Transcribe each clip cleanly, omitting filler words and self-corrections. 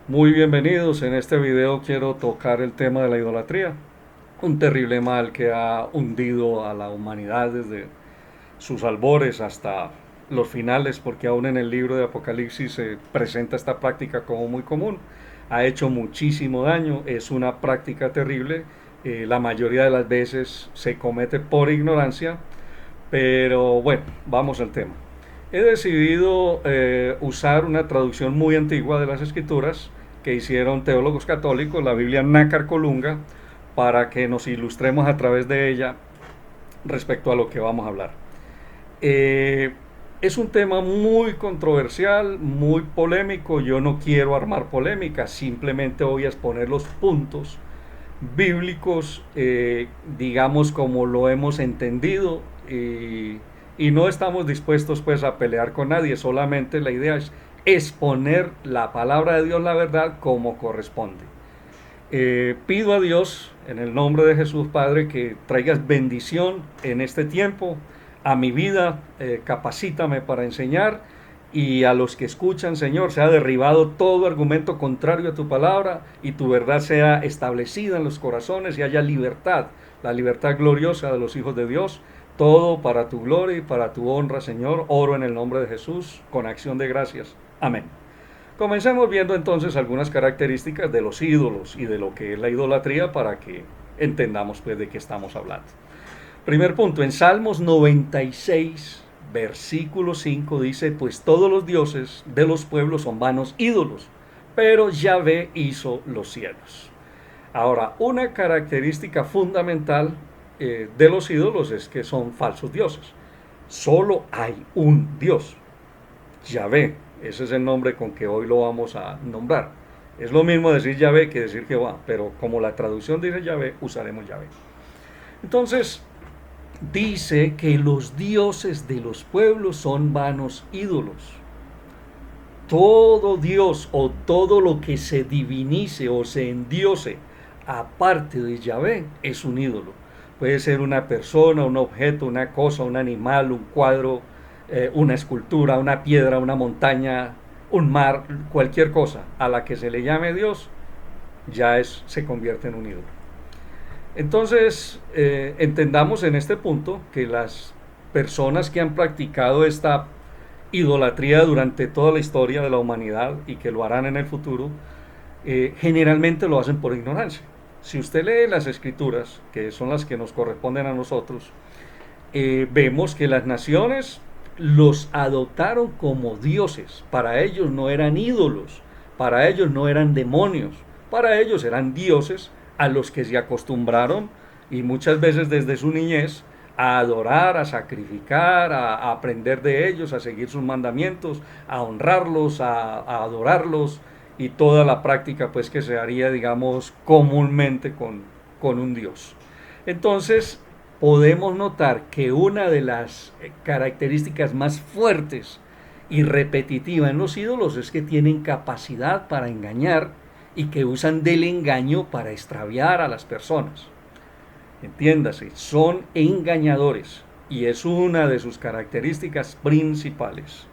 Muy bienvenidos. En este video quiero tocar el tema de la idolatría, un terrible mal que ha hundido a la humanidad desde sus albores hasta los finales, porque aún en el libro de Apocalipsis se presenta esta práctica como muy común. Ha hecho muchísimo daño, es una práctica terrible, la mayoría de las veces se comete por ignorancia, pero bueno, vamos al tema. He decidido usar una traducción muy antigua de las escrituras que hicieron teólogos católicos, la Biblia Nácar Colunga, para que nos ilustremos a través de ella respecto a lo que vamos a hablar. Eh, es un tema muy controversial, muy polémico. Yo no quiero armar polémica, simplemente voy a exponer los puntos bíblicos, digamos como lo hemos entendido, y no estamos dispuestos pues a pelear con nadie, solamente la idea es exponer la palabra de Dios, la verdad, como corresponde. Pido a Dios, en el nombre de Jesús, Padre, que traigas bendición en este tiempo a mi vida, capacítame para enseñar, y a los que escuchan, Señor, sea derribado todo argumento contrario a tu palabra y tu verdad sea establecida en los corazones y haya libertad, la libertad gloriosa de los hijos de Dios, todo para tu gloria y para tu honra, Señor. Oro en el nombre de Jesús con acción de gracias. Amén. Comencemos viendo entonces algunas características de los ídolos y de lo que es la idolatría para que entendamos pues de qué estamos hablando. Primer punto, en Salmos 96, versículo 5 dice, pues todos los dioses de los pueblos son vanos ídolos, pero Yahvé hizo los cielos. Ahora, una característica fundamental de los ídolos es que son falsos dioses. Solo hay un Dios, Yahvé. Ese es el nombre con que hoy lo vamos a nombrar. Es lo mismo decir Yahvé que decir Jehová, pero como la traducción dice Yahvé, usaremos Yahvé. Entonces, dice que los dioses de los pueblos son vanos ídolos. Todo Dios o todo lo que se divinice o se endiose aparte de Yahvé es un ídolo. Puede ser una persona, un objeto, una cosa, un animal, un cuadro, una escultura, una piedra, una montaña, un mar, cualquier cosa a la que se le llame Dios, se convierte en un ídolo. Entonces, entendamos en este punto que las personas que han practicado esta idolatría durante toda la historia de la humanidad y que lo harán en el futuro, generalmente lo hacen por ignorancia. Si usted lee las escrituras, que son las que nos corresponden a nosotros, vemos que las naciones los adoptaron como dioses. Para ellos no eran ídolos, para ellos no eran demonios, para ellos eran dioses a los que se acostumbraron y muchas veces desde su niñez a adorar, a sacrificar, a aprender de ellos, a seguir sus mandamientos, a honrarlos, a adorarlos y toda la práctica pues que se haría digamos comúnmente con un Dios. Entonces podemos notar que una de las características más fuertes y repetitivas en los ídolos es que tienen capacidad para engañar y que usan del engaño para extraviar a las personas. Entiéndase, son engañadores y es una de sus características principales.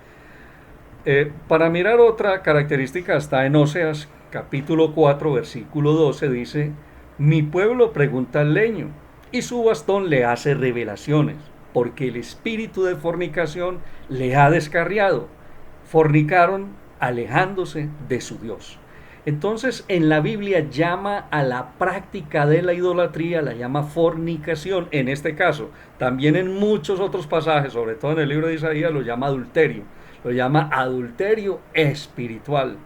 Para mirar otra característica está en Oseas capítulo 4 versículo 12 dice, mi pueblo pregunta al leño y su bastón le hace revelaciones, porque el espíritu de fornicación le ha descarriado. Fornicaron alejándose de su Dios. Entonces en la Biblia llama a la práctica de la idolatría, la llama fornicación en este caso. También en muchos otros pasajes, sobre todo en el libro de Isaías, lo llama adulterio. Lo llama adulterio espiritual.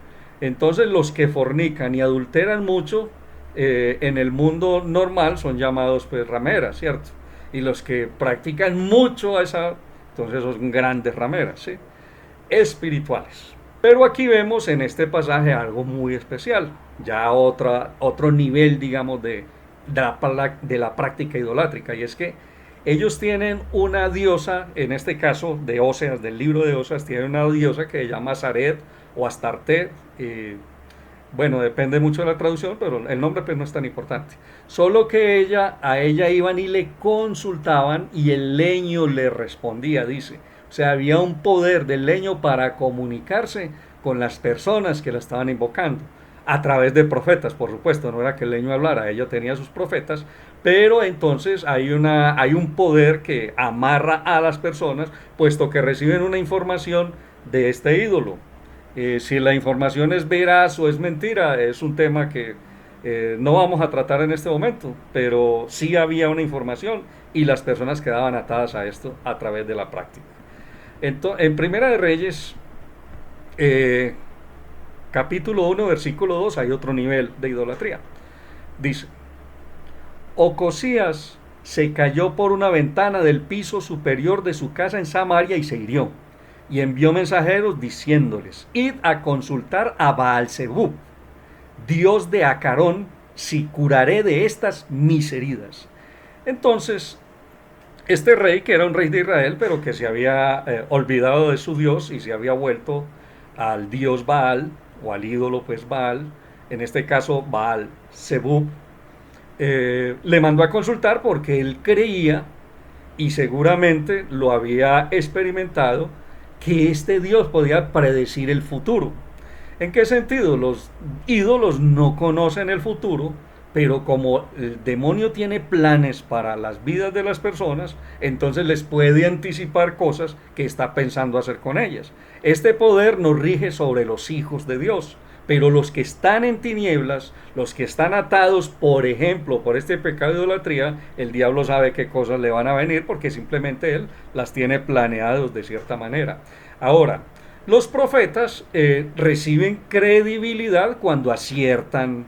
Entonces los que fornican y adulteran mucho en el mundo normal son llamados pues rameras, ¿cierto? Y los que practican mucho esa, entonces son grandes rameras, ¿sí? Espirituales. Pero aquí vemos en este pasaje algo muy especial, ya otro nivel, digamos, de la práctica idolátrica, y es que ellos tienen una diosa, en este caso de Oseas, del libro de Oseas, tienen una diosa que se llama Zaret o Astarte, bueno, depende mucho de la traducción, pero el nombre pues no es tan importante. Solo que a ella iban y le consultaban y el leño le respondía, dice. O sea, había un poder del leño para comunicarse con las personas que la estaban invocando. a través de profetas, por supuesto, no era que el leño hablara, ella tenía sus profetas, pero entonces hay un poder que amarra a las personas, puesto que reciben una información de este ídolo. Si la información es veraz o es mentira, es un tema que no vamos a tratar en este momento, pero sí había una información y las personas quedaban atadas a esto a través de la práctica. En Primera de Reyes, eh, capítulo 1, versículo 2, hay otro nivel de idolatría. Dice, Ocosías se cayó por una ventana del piso superior de su casa en Samaria y se hirió. Y envió mensajeros diciéndoles, id a consultar a Baal-Zebub, Dios de Acarón, si curaré de estas mis heridas. Entonces, este rey, que era un rey de Israel, pero que se había olvidado de su Dios y se había vuelto al Dios Baal, o al ídolo pues Baal, en este caso Baal-Zebub, le mandó a consultar porque él creía, y seguramente lo había experimentado, que este Dios podía predecir el futuro. ¿En qué sentido? Los ídolos no conocen el futuro, pero como el demonio tiene planes para las vidas de las personas, entonces les puede anticipar cosas que está pensando hacer con ellas. Este poder nos rige sobre los hijos de Dios, pero los que están en tinieblas, los que están atados, por ejemplo, por este pecado de idolatría, el diablo sabe qué cosas le van a venir porque simplemente él las tiene planeados de cierta manera. Ahora, los profetas reciben credibilidad cuando aciertan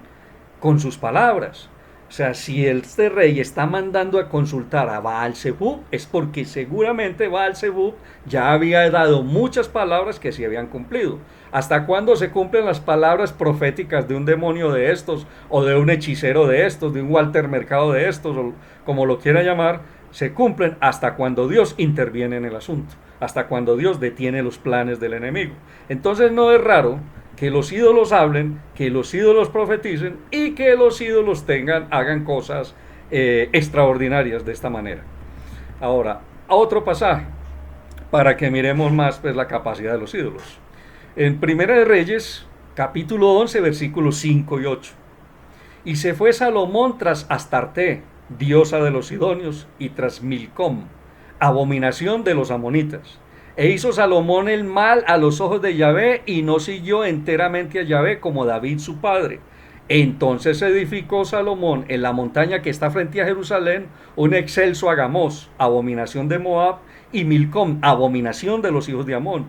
con sus palabras. O sea, si este rey está mandando a consultar a Baal-Zebub, es porque seguramente Baal-Zebub ya había dado muchas palabras que se habían cumplido. ¿Hasta cuándo se cumplen las palabras proféticas de un demonio de estos, o de un hechicero de estos, de un Walter Mercado de estos, o como lo quiera llamar? Se cumplen hasta cuando Dios interviene en el asunto, hasta cuando Dios detiene los planes del enemigo. Entonces no es raro que los ídolos hablen, que los ídolos profeticen y que los ídolos hagan cosas extraordinarias de esta manera. Ahora, a otro pasaje, para que miremos más pues, la capacidad de los ídolos. En Primera de Reyes, capítulo 11, versículos 5 y 8. Y se fue Salomón tras Astarte, diosa de los sidonios, y tras Milcom, abominación de los amonitas. E hizo Salomón el mal a los ojos de Yahvé, y no siguió enteramente a Yahvé como David su padre. Entonces edificó Salomón en la montaña que está frente a Jerusalén un excelso Agamos, abominación de Moab, y Milcom, abominación de los hijos de Amón.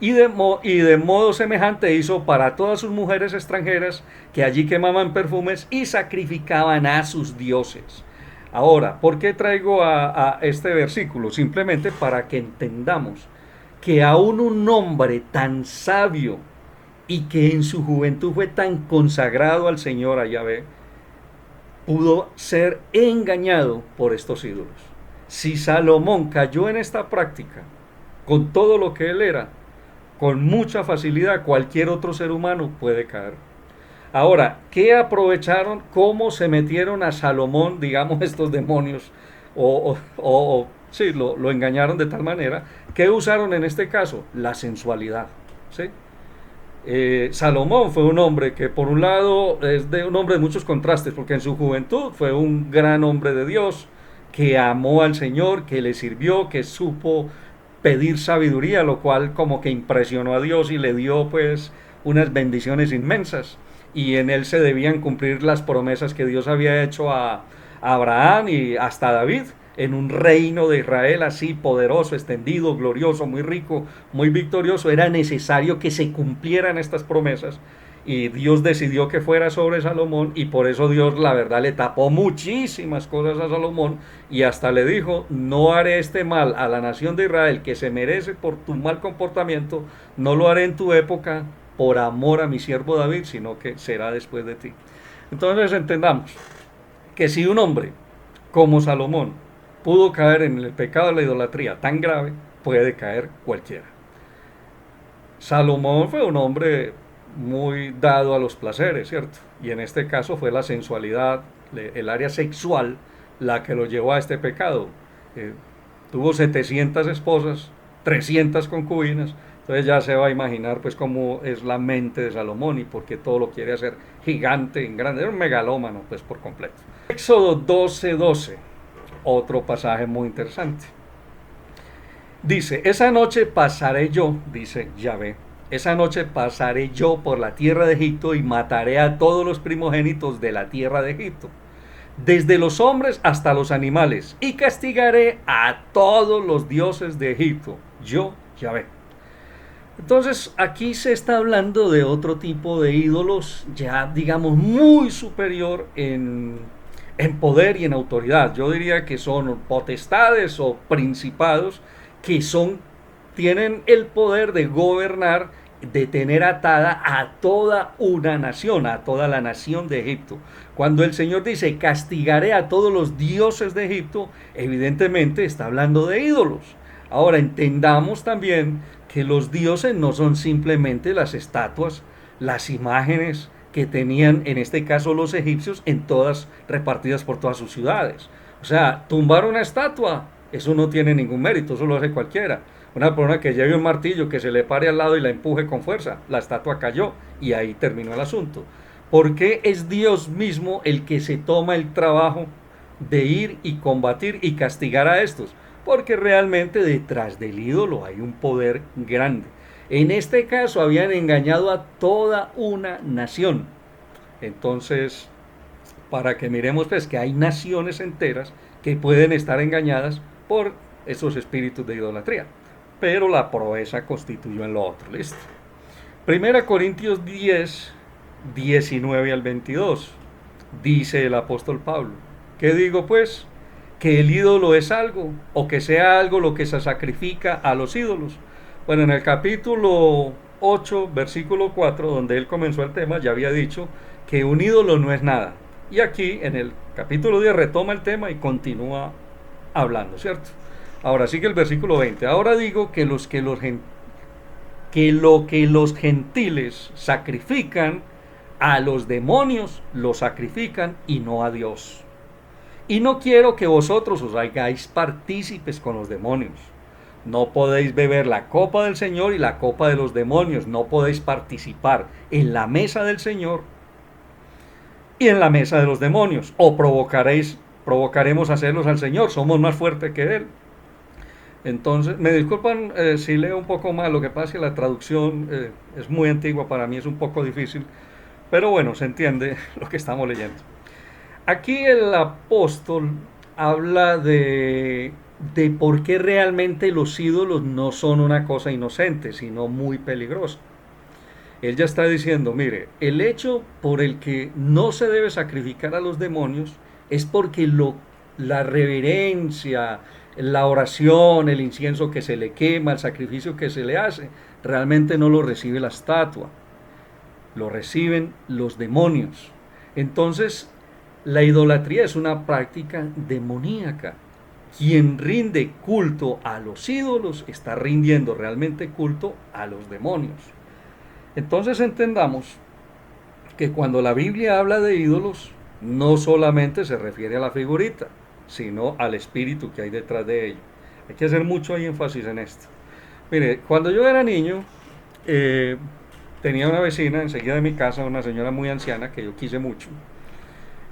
Y de modo semejante hizo para todas sus mujeres extranjeras que allí quemaban perfumes y sacrificaban a sus dioses. Ahora, ¿por qué traigo a este versículo? Simplemente para que entendamos que aún un hombre tan sabio y que en su juventud fue tan consagrado al Señor, a Yahvé, pudo ser engañado por estos ídolos. Si Salomón cayó en esta práctica, con todo lo que él era, con mucha facilidad cualquier otro ser humano puede caer. Ahora, ¿qué aprovecharon? ¿Cómo se metieron a Salomón, digamos, estos demonios? Sí, lo engañaron de tal manera. ¿Qué usaron en este caso? La sensualidad. ¿Sí? Salomón fue un hombre que por un lado es un hombre de muchos contrastes, porque en su juventud fue un gran hombre de Dios, que amó al Señor, que le sirvió, que supo pedir sabiduría, lo cual como que impresionó a Dios y le dio pues unas bendiciones inmensas, y en él se debían cumplir las promesas que Dios había hecho a Abraham y hasta David, en un reino de Israel así poderoso, extendido, glorioso, muy rico, muy victorioso. Era necesario que se cumplieran estas promesas, y Dios decidió que fuera sobre Salomón, y por eso Dios la verdad le tapó muchísimas cosas a Salomón, y hasta le dijo: no haré este mal a la nación de Israel que se merece por tu mal comportamiento, no lo haré en tu época por amor a mi siervo David, sino que será después de ti. Entonces entendamos que si un hombre como Salomón pudo caer en el pecado de la idolatría tan grave, puede caer cualquiera. Salomón fue un hombre muy dado a los placeres, ¿cierto? Y en este caso fue la sensualidad, el área sexual, la que lo llevó a este pecado. Tuvo 700 esposas, 300 concubinas, Entonces ya se va a imaginar pues cómo es la mente de Salomón y por qué todo lo quiere hacer gigante, en grande. Era un megalómano pues por completo. Éxodo 12:12, otro pasaje muy interesante. Dice, esa noche pasaré yo, dice Yahvé, esa noche pasaré yo por la tierra de Egipto y mataré a todos los primogénitos de la tierra de Egipto, desde los hombres hasta los animales, y castigaré a todos los dioses de Egipto, yo Yahvé. Entonces aquí se está hablando de otro tipo de ídolos, ya digamos muy superior en poder y en autoridad. Yo diría que son potestades o principados que tienen el poder de gobernar, de tener atada a toda una nación, a toda la nación de Egipto. Cuando el Señor dice castigaré a todos los dioses de Egipto, evidentemente está hablando de ídolos. Ahora entendamos también que los dioses no son simplemente las estatuas, las imágenes que tenían en este caso los egipcios en todas repartidas por todas sus ciudades. O sea, tumbar una estatua, eso no tiene ningún mérito, eso lo hace cualquiera. Una persona que lleve un martillo, que se le pare al lado y la empuje con fuerza, la estatua cayó y ahí terminó el asunto. Porque es Dios mismo el que se toma el trabajo de ir y combatir y castigar a estos? Porque realmente detrás del ídolo hay un poder grande. En este caso habían engañado a toda una nación. Entonces, para que miremos pues que hay naciones enteras que pueden estar engañadas por esos espíritus de idolatría. Pero la proeza constituyó en lo otro. Listo. Primera Corintios 10, 19 al 22. Dice el apóstol Pablo. ¿Qué digo pues? ¿Que el ídolo es algo? ¿O que sea algo lo que se sacrifica a los ídolos? Bueno, en el capítulo 8, versículo 4, donde él comenzó el tema, ya había dicho que un ídolo no es nada. Y aquí, en el capítulo 10, retoma el tema y continúa hablando, ¿cierto? Ahora sigue el versículo 20. Ahora digo que lo que los gentiles sacrifican a los demonios, lo sacrifican y no a Dios. Y no quiero que vosotros os hagáis partícipes con los demonios. No podéis beber la copa del Señor y la copa de los demonios. No podéis participar en la mesa del Señor y en la mesa de los demonios. O provocaremos hacerlos al Señor. Somos más fuertes que Él. Entonces, me disculpan si leo un poco más. Lo que pasa es que la traducción es muy antigua. Para mí es un poco difícil. Pero bueno, se entiende lo que estamos leyendo. Aquí el apóstol habla de por qué realmente los ídolos no son una cosa inocente, sino muy peligrosa. Él ya está diciendo, mire, el hecho por el que no se debe sacrificar a los demonios es porque la reverencia, la oración, el incienso que se le quema, el sacrificio que se le hace, realmente no lo recibe la estatua, lo reciben los demonios. Entonces, la idolatría es una práctica demoníaca. Quien rinde culto a los ídolos está rindiendo realmente culto a los demonios. Entonces entendamos que cuando la Biblia habla de ídolos, no solamente se refiere a la figurita, sino al espíritu que hay detrás de ello. Hay que hacer mucho énfasis en esto. Mire, cuando yo era niño, eh, tenía una vecina enseguida de mi casa, una señora muy anciana que yo quise mucho.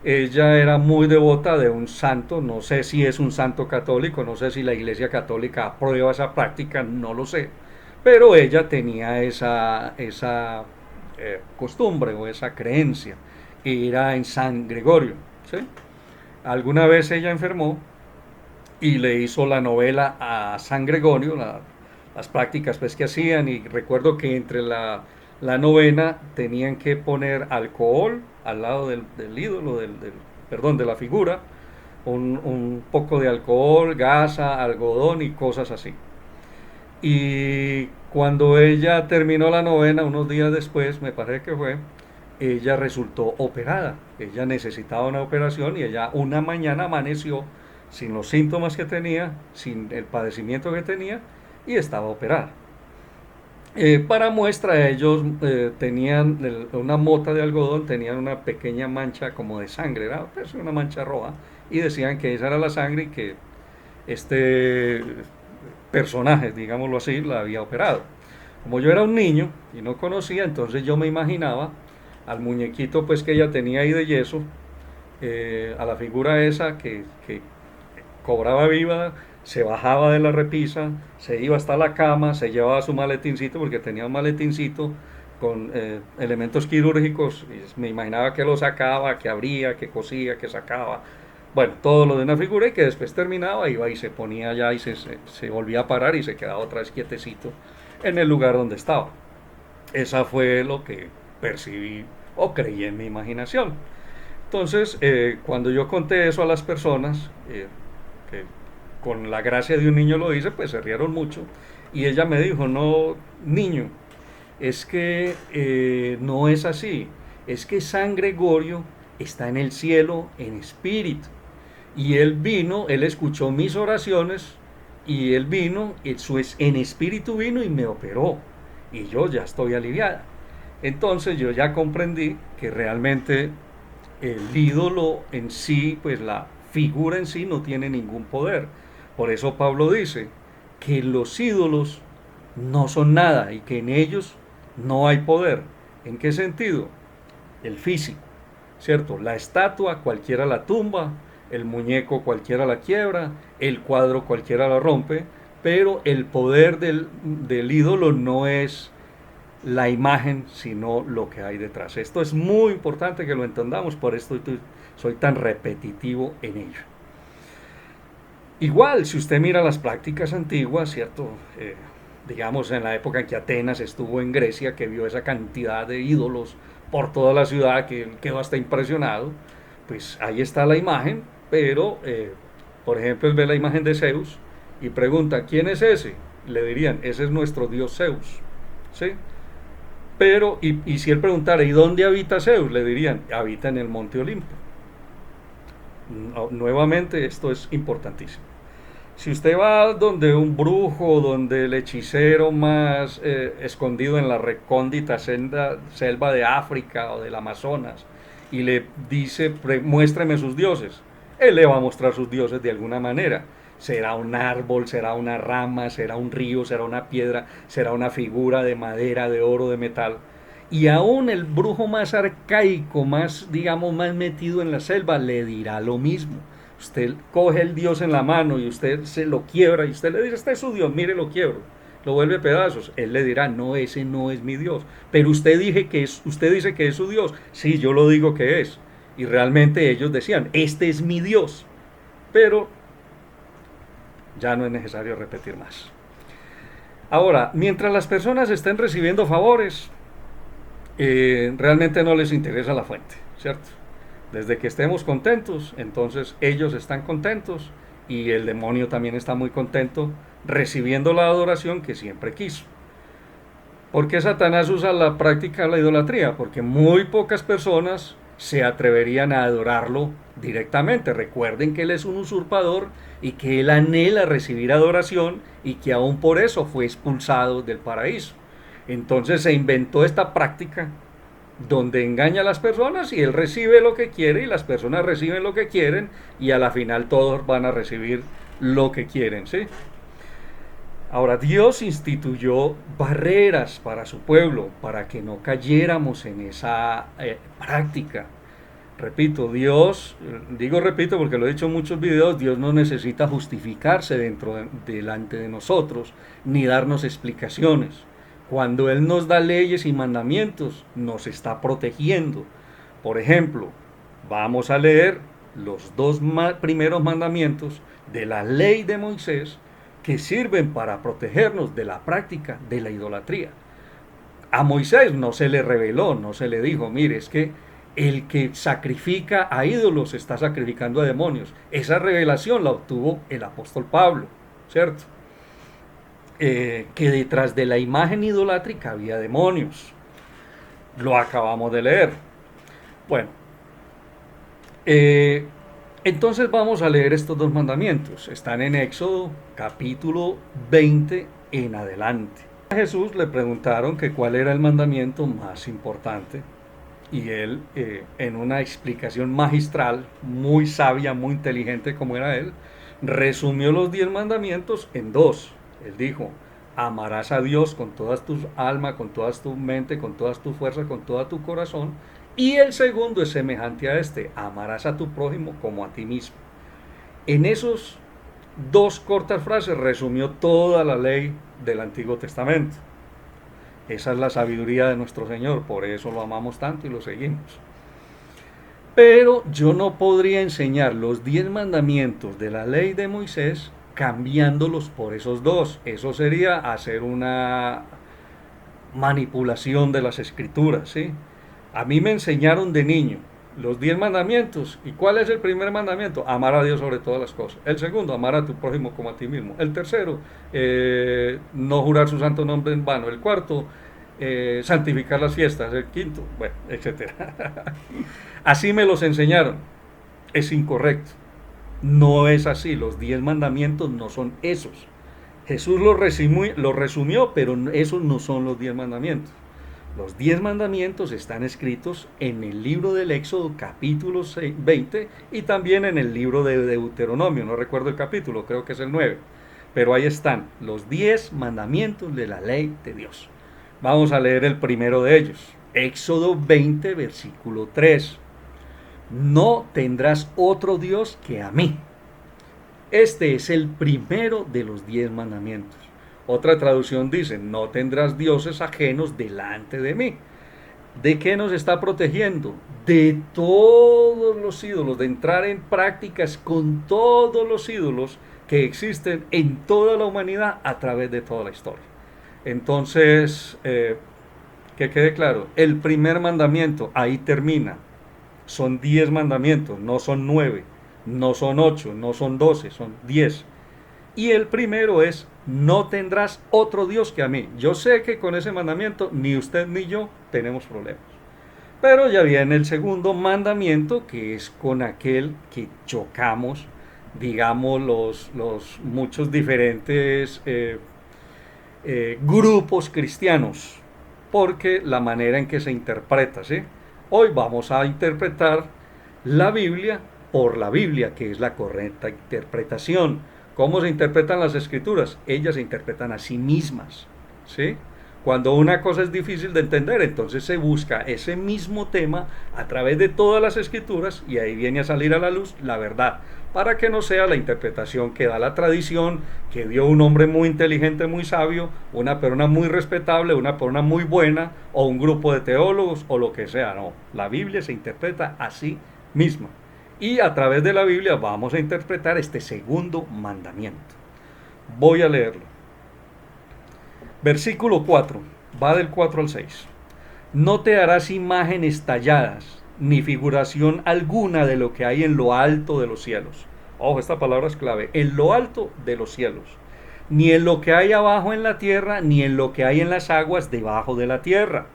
Ella era muy devota de un santo, no sé si es un santo católico, no sé si la Iglesia Católica aprueba esa práctica, no lo sé, pero ella tenía esa costumbre o esa creencia, era en San Gregorio, ¿sí? Alguna vez ella enfermó y le hizo la novela a San Gregorio, las prácticas pues que hacían, y recuerdo que entre la novena tenían que poner alcohol al lado del ídolo, perdón, de la figura, un poco de alcohol, gasa, algodón y cosas así. Y cuando ella terminó la novena, unos días después, me parece que fue, ella resultó operada. Ella necesitaba una operación y ella una mañana amaneció sin los síntomas que tenía, sin el padecimiento que tenía y estaba operada. Para muestra, ellos tenían una mota de algodón, tenían una pequeña mancha como de sangre, era pues, una mancha roja, y decían que esa era la sangre y que este personaje, digámoslo así, la había operado. Como yo era un niño y no conocía, entonces yo me imaginaba al muñequito pues que ella tenía ahí de yeso, a la figura esa que cobraba viva, se bajaba de la repisa, se iba hasta la cama, se llevaba su maletincito, porque tenía un maletincito con elementos quirúrgicos, y me imaginaba que lo sacaba, que abría, que cosía, que sacaba, bueno, todo lo de una figura, y que después terminaba, iba y se ponía allá y se volvía a parar y se quedaba otra vez quietecito en el lugar donde estaba. Esa fue lo que percibí o creí en mi imaginación. Entonces, cuando yo conté eso a las personas, que con la gracia de un niño lo hice, pues se rieron mucho. Y ella me dijo, no, niño, es que no es así. Es que San Gregorio está en el cielo en espíritu. Y él vino, él escuchó mis oraciones y él vino, en espíritu vino y me operó. Y yo ya estoy aliviada. Entonces yo ya comprendí que realmente el ídolo en sí, pues la figura en sí no tiene ningún poder. Por eso Pablo dice que los ídolos no son nada y que en ellos no hay poder. ¿En qué sentido? El físico, ¿cierto? La estatua cualquiera la tumba, el muñeco cualquiera la quiebra, el cuadro cualquiera la rompe, pero el poder del ídolo no es la imagen, sino lo que hay detrás. Esto es muy importante que lo entendamos, por esto soy tan repetitivo en ello. Igual, si usted mira las prácticas antiguas, ¿cierto? Digamos, en la época en que Atenas estuvo en Grecia, que vio esa cantidad de ídolos por toda la ciudad, que él quedó hasta impresionado, pues ahí está la imagen, pero, por ejemplo, él ve la imagen de Zeus y pregunta, ¿quién es ese? Le dirían, ese es nuestro dios Zeus, ¿sí? Pero, y si él preguntara, ¿y dónde habita Zeus? Le dirían, habita en el monte Olimpo. Nuevamente, esto es importantísimo. Si usted va donde un brujo, donde el hechicero más escondido en la recóndita selva de África o del Amazonas, y le dice, muéstreme sus dioses, él le va a mostrar sus dioses de alguna manera. Será un árbol, será una rama, será un río, será una piedra, será una figura de madera, de oro, de metal. Y aún el brujo más arcaico, más, digamos, más metido en la selva, le dirá lo mismo. Usted coge el Dios en la mano y usted se lo quiebra y usted le dice, este es su Dios, mire, lo quiebro. Lo vuelve pedazos. Él le dirá, no, ese no es mi Dios. Pero usted dice que es su Dios. Sí, yo lo digo que es. Y realmente ellos decían, este es mi Dios. Pero ya no es necesario repetir más. Ahora, mientras las personas estén recibiendo favores, realmente no les interesa la fuente, ¿cierto? Desde que estemos contentos, entonces ellos están contentos y el demonio también está muy contento recibiendo la adoración que siempre quiso. ¿Por qué Satanás usa la práctica de la idolatría? Porque muy pocas personas se atreverían a adorarlo directamente. Recuerden que él es un usurpador y que él anhela recibir adoración y que aún por eso fue expulsado del paraíso. Entonces se inventó esta práctica donde engaña a las personas y él recibe lo que quiere y las personas reciben lo que quieren y a la final todos van a recibir lo que quieren, ¿sí? Ahora, Dios instituyó barreras para su pueblo, para que no cayéramos en esa práctica. Repito, repito porque lo he dicho en muchos videos, Dios no necesita justificarse delante de nosotros, ni darnos explicaciones. Cuando Él nos da leyes y mandamientos, nos está protegiendo. Por ejemplo, vamos a leer los dos primeros mandamientos de la ley de Moisés, que sirven para protegernos de la práctica de la idolatría. A Moisés no se le reveló, no se le dijo, mire, es que el que sacrifica a ídolos está sacrificando a demonios. Esa revelación la obtuvo el apóstol Pablo, ¿cierto? Que detrás de la imagen idolátrica había demonios. Lo acabamos de leer. Bueno, entonces vamos a leer estos dos mandamientos. Están en Éxodo capítulo 20 en adelante. A Jesús le preguntaron que cuál era el mandamiento más importante y él, en una explicación magistral, muy sabia, muy inteligente como era él, resumió los 10 mandamientos en dos. Él dijo, Amarás a Dios con todas tus alma, con todas tu mente, con todas tus fuerzas, con todo tu corazón. Y el segundo es semejante a este, amarás a tu prójimo como a ti mismo. En esos dos cortas frases resumió toda la ley del Antiguo Testamento. Esa es la sabiduría de nuestro Señor, por eso lo amamos tanto y lo seguimos. Pero yo no podría enseñar los 10 mandamientos de la ley de Moisés cambiándolos por esos dos. Eso sería hacer una manipulación de las escrituras, ¿sí? A mí me enseñaron de niño los 10 mandamientos. ¿Y cuál es el primer mandamiento? Amar a Dios sobre todas las cosas. El segundo, amar a tu prójimo como a ti mismo. El tercero, no jurar su santo nombre en vano. El cuarto, santificar las fiestas. El quinto, bueno, etcétera. Así me los enseñaron. Es incorrecto. No es así. Los 10 mandamientos no son esos. Jesús lo resumió, pero esos no son los 10 mandamientos. Los 10 mandamientos están escritos en el libro del Éxodo capítulo 20 y también en el libro de Deuteronomio, no recuerdo el capítulo, creo que es el 9, pero ahí están los 10 mandamientos de la ley de Dios. Vamos a leer el primero de ellos, Éxodo 20, versículo 3. No tendrás otro Dios que a mí. Este es el primero de los 10 mandamientos. Otra traducción dice, no tendrás dioses ajenos delante de mí. ¿De qué nos está protegiendo? De todos los ídolos, de entrar en prácticas con todos los ídolos que existen en toda la humanidad a través de toda la historia. Entonces, que quede claro, el primer mandamiento ahí termina. Son 10 mandamientos, no son 9, no son 8, no son 12, son 10. Y el primero es, no tendrás otro Dios que a mí. Yo sé que con ese mandamiento ni usted ni yo tenemos problemas. Pero ya viene el segundo mandamiento, que es con aquel que chocamos, digamos, los muchos diferentes grupos cristianos, porque la manera en que se interpreta, ¿sí? Hoy vamos a interpretar la Biblia por la Biblia, que es la correcta interpretación. ¿Cómo se interpretan las escrituras? Ellas se interpretan a sí mismas, ¿sí? Cuando una cosa es difícil de entender, entonces se busca ese mismo tema a través de todas las escrituras y ahí viene a salir a la luz la verdad, para que no sea la interpretación que da la tradición, que dio un hombre muy inteligente, muy sabio, una persona muy respetable, una persona muy buena, o un grupo de teólogos, o lo que sea. No, la Biblia se interpreta a sí misma. Y a través de la Biblia vamos a interpretar este segundo mandamiento. Voy a leerlo. Versículo 4, va del 4 al 6. No te harás imágenes talladas, ni figuración alguna de lo que hay en lo alto de los cielos. Ojo, esta palabra es clave. En lo alto de los cielos. Ni en lo que hay abajo en la tierra, ni en lo que hay en las aguas debajo de la tierra.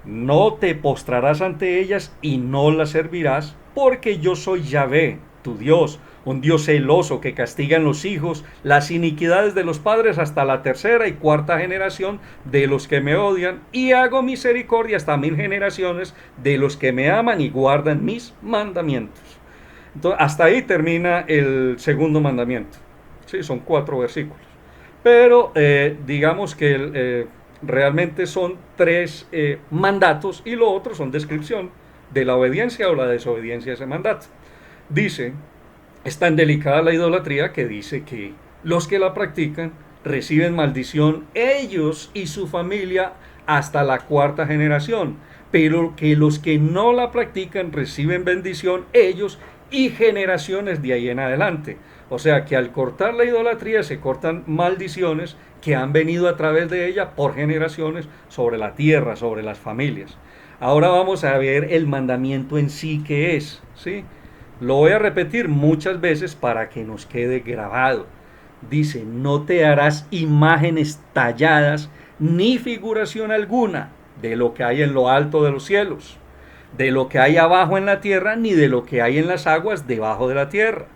No te postrarás ante ellas y no las servirás, porque yo soy Yahvé, tu Dios, un Dios celoso que castiga en los hijos las iniquidades de los padres hasta la tercera y cuarta generación de los que me odian, y hago misericordia hasta 1000 generaciones de los que me aman y guardan mis mandamientos. Entonces, hasta ahí termina el segundo mandamiento. Sí, son 4 versículos. Pero digamos que realmente son 3 mandatos y lo otro son descripción de la obediencia o la desobediencia a ese mandato. Dice, es tan delicada la idolatría que dice que los que la practican reciben maldición ellos y su familia hasta la cuarta generación, pero que los que no la practican reciben bendición ellos y generaciones de ahí en adelante. O sea que al cortar la idolatría se cortan maldiciones que han venido a través de ella por generaciones sobre la tierra, sobre las familias. Ahora vamos a ver el mandamiento en sí que es, ¿sí? Lo voy a repetir muchas veces para que nos quede grabado. Dice, no te harás imágenes talladas ni figuración alguna de lo que hay en lo alto de los cielos, de lo que hay abajo en la tierra, ni de lo que hay en las aguas debajo de la tierra.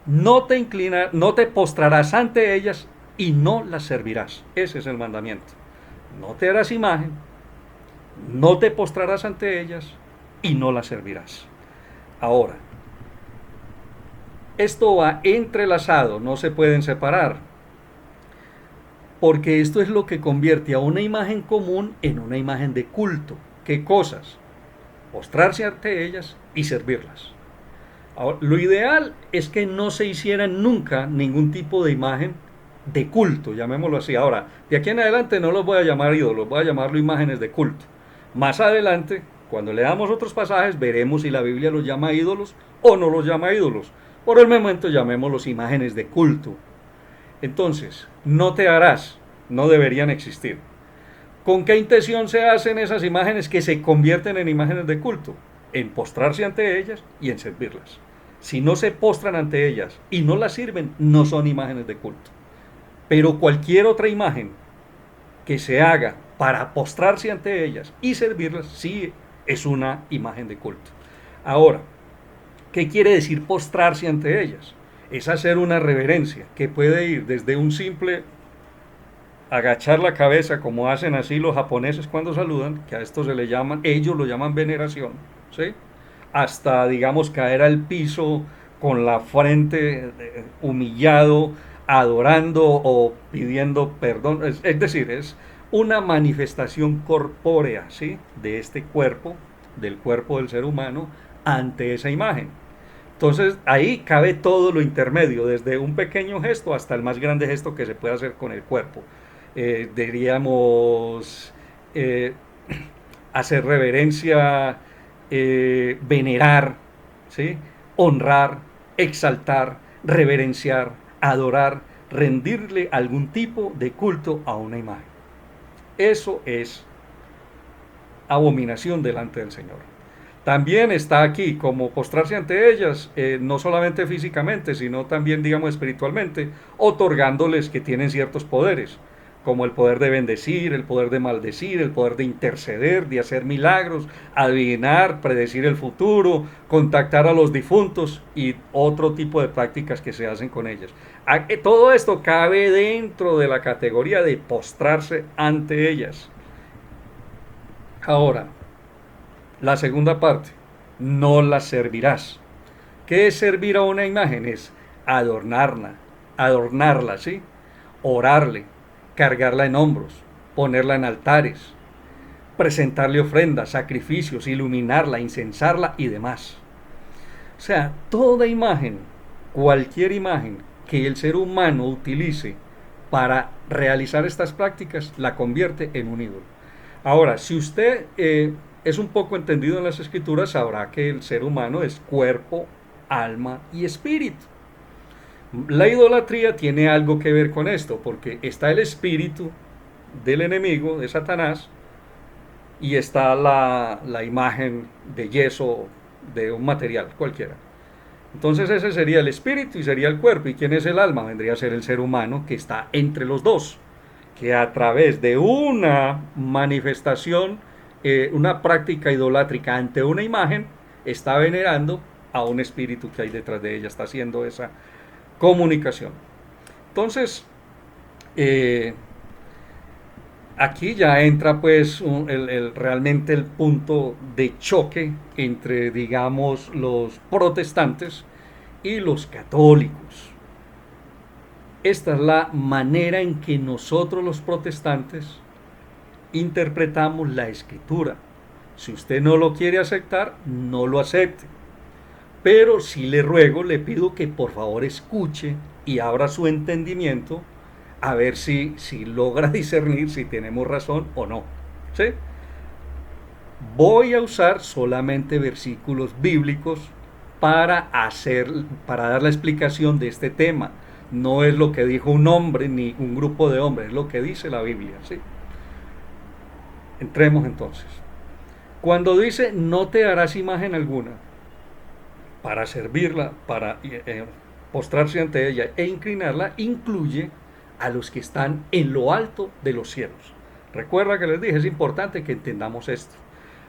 No te postrarás ante ellas y no las servirás. Ese es el mandamiento. No te harás imagen, no te postrarás ante ellas y no las servirás. Ahora, esto va entrelazado, no se pueden separar. porque esto es lo que convierte a una imagen común en una imagen de culto. ¿Qué cosas? Postrarse ante ellas y servirlas. Ahora, lo ideal es que no se hiciera nunca ningún tipo de imagen de culto, llamémoslo así. Ahora, de aquí en adelante no los voy a llamar ídolos, voy a llamarlo imágenes de culto. Más adelante, cuando leamos otros pasajes, veremos si la Biblia los llama ídolos o no los llama ídolos. Por el momento llamémoslos imágenes de culto. Entonces, no te harás, no deberían existir. ¿Con qué intención se hacen esas imágenes que se convierten en imágenes de culto? En postrarse ante ellas y en servirlas. Si no se postran ante ellas y no las sirven, no son imágenes de culto. Pero cualquier otra imagen que se haga para postrarse ante ellas y servirlas, sí es una imagen de culto. Ahora, ¿qué quiere decir postrarse ante ellas? Es hacer una reverencia que puede ir desde un simple agachar la cabeza, como hacen así los japoneses cuando saludan, que a esto se le llaman, ellos lo llaman veneración, ¿sí? Hasta, digamos, caer al piso con la frente humillado, adorando o pidiendo perdón. Es decir, es una manifestación corpórea, ¿sí? De este cuerpo, del cuerpo del ser humano, ante esa imagen. Entonces ahí cabe todo lo intermedio, desde un pequeño gesto hasta el más grande gesto que se puede hacer con el cuerpo. Diríamos eh, hacer reverencia, venerar, ¿sí? Honrar, exaltar, reverenciar, adorar, rendirle algún tipo de culto a una imagen. Eso es abominación delante del Señor. También está aquí como postrarse ante ellas, no solamente físicamente, sino también, digamos, espiritualmente, otorgándoles que tienen ciertos poderes, como el poder de bendecir, el poder de maldecir, el poder de interceder, de hacer milagros, adivinar, predecir el futuro, contactar a los difuntos y otro tipo de prácticas que se hacen con ellas. Todo esto cabe dentro de la categoría de postrarse ante ellas. Ahora, la segunda parte, no la servirás. ¿Qué es servir a una imagen? Es adornarla, ¿sí? Orarle, cargarla en hombros, ponerla en altares, presentarle ofrendas, sacrificios, iluminarla, incensarla y demás. O sea, toda imagen, cualquier imagen que el ser humano utilice para realizar estas prácticas, la convierte en un ídolo. Ahora, si usted es un poco entendido en las escrituras, sabrá que el ser humano es cuerpo, alma y espíritu. La idolatría tiene algo que ver con esto, porque está el espíritu del enemigo, de Satanás, y está la imagen de yeso de un material cualquiera. Entonces ese sería el espíritu y sería el cuerpo. ¿Y quién es el alma? Vendría a ser el ser humano que está entre los dos, que a través de una manifestación, una práctica idolátrica ante una imagen, está venerando a un espíritu que hay detrás de ella, está haciendo esa comunicación. Entonces, aquí ya entra pues realmente el punto de choque entre, digamos, los protestantes y los católicos. Esta es la manera en que nosotros los protestantes interpretamos la escritura. Si usted no lo quiere aceptar, no lo acepte. Pero sí le ruego, le pido que por favor escuche y abra su entendimiento a ver si logra discernir si tenemos razón o no. ¿Sí? Voy a usar solamente versículos bíblicos para dar la explicación de este tema. No es lo que dijo un hombre ni un grupo de hombres, es lo que dice la Biblia. ¿Sí? Entremos entonces. Cuando dice no te harás imagen alguna, para servirla, para postrarse ante ella e inclinarla, incluye a los que están en lo alto de los cielos. Recuerda que les dije, es importante que entendamos esto.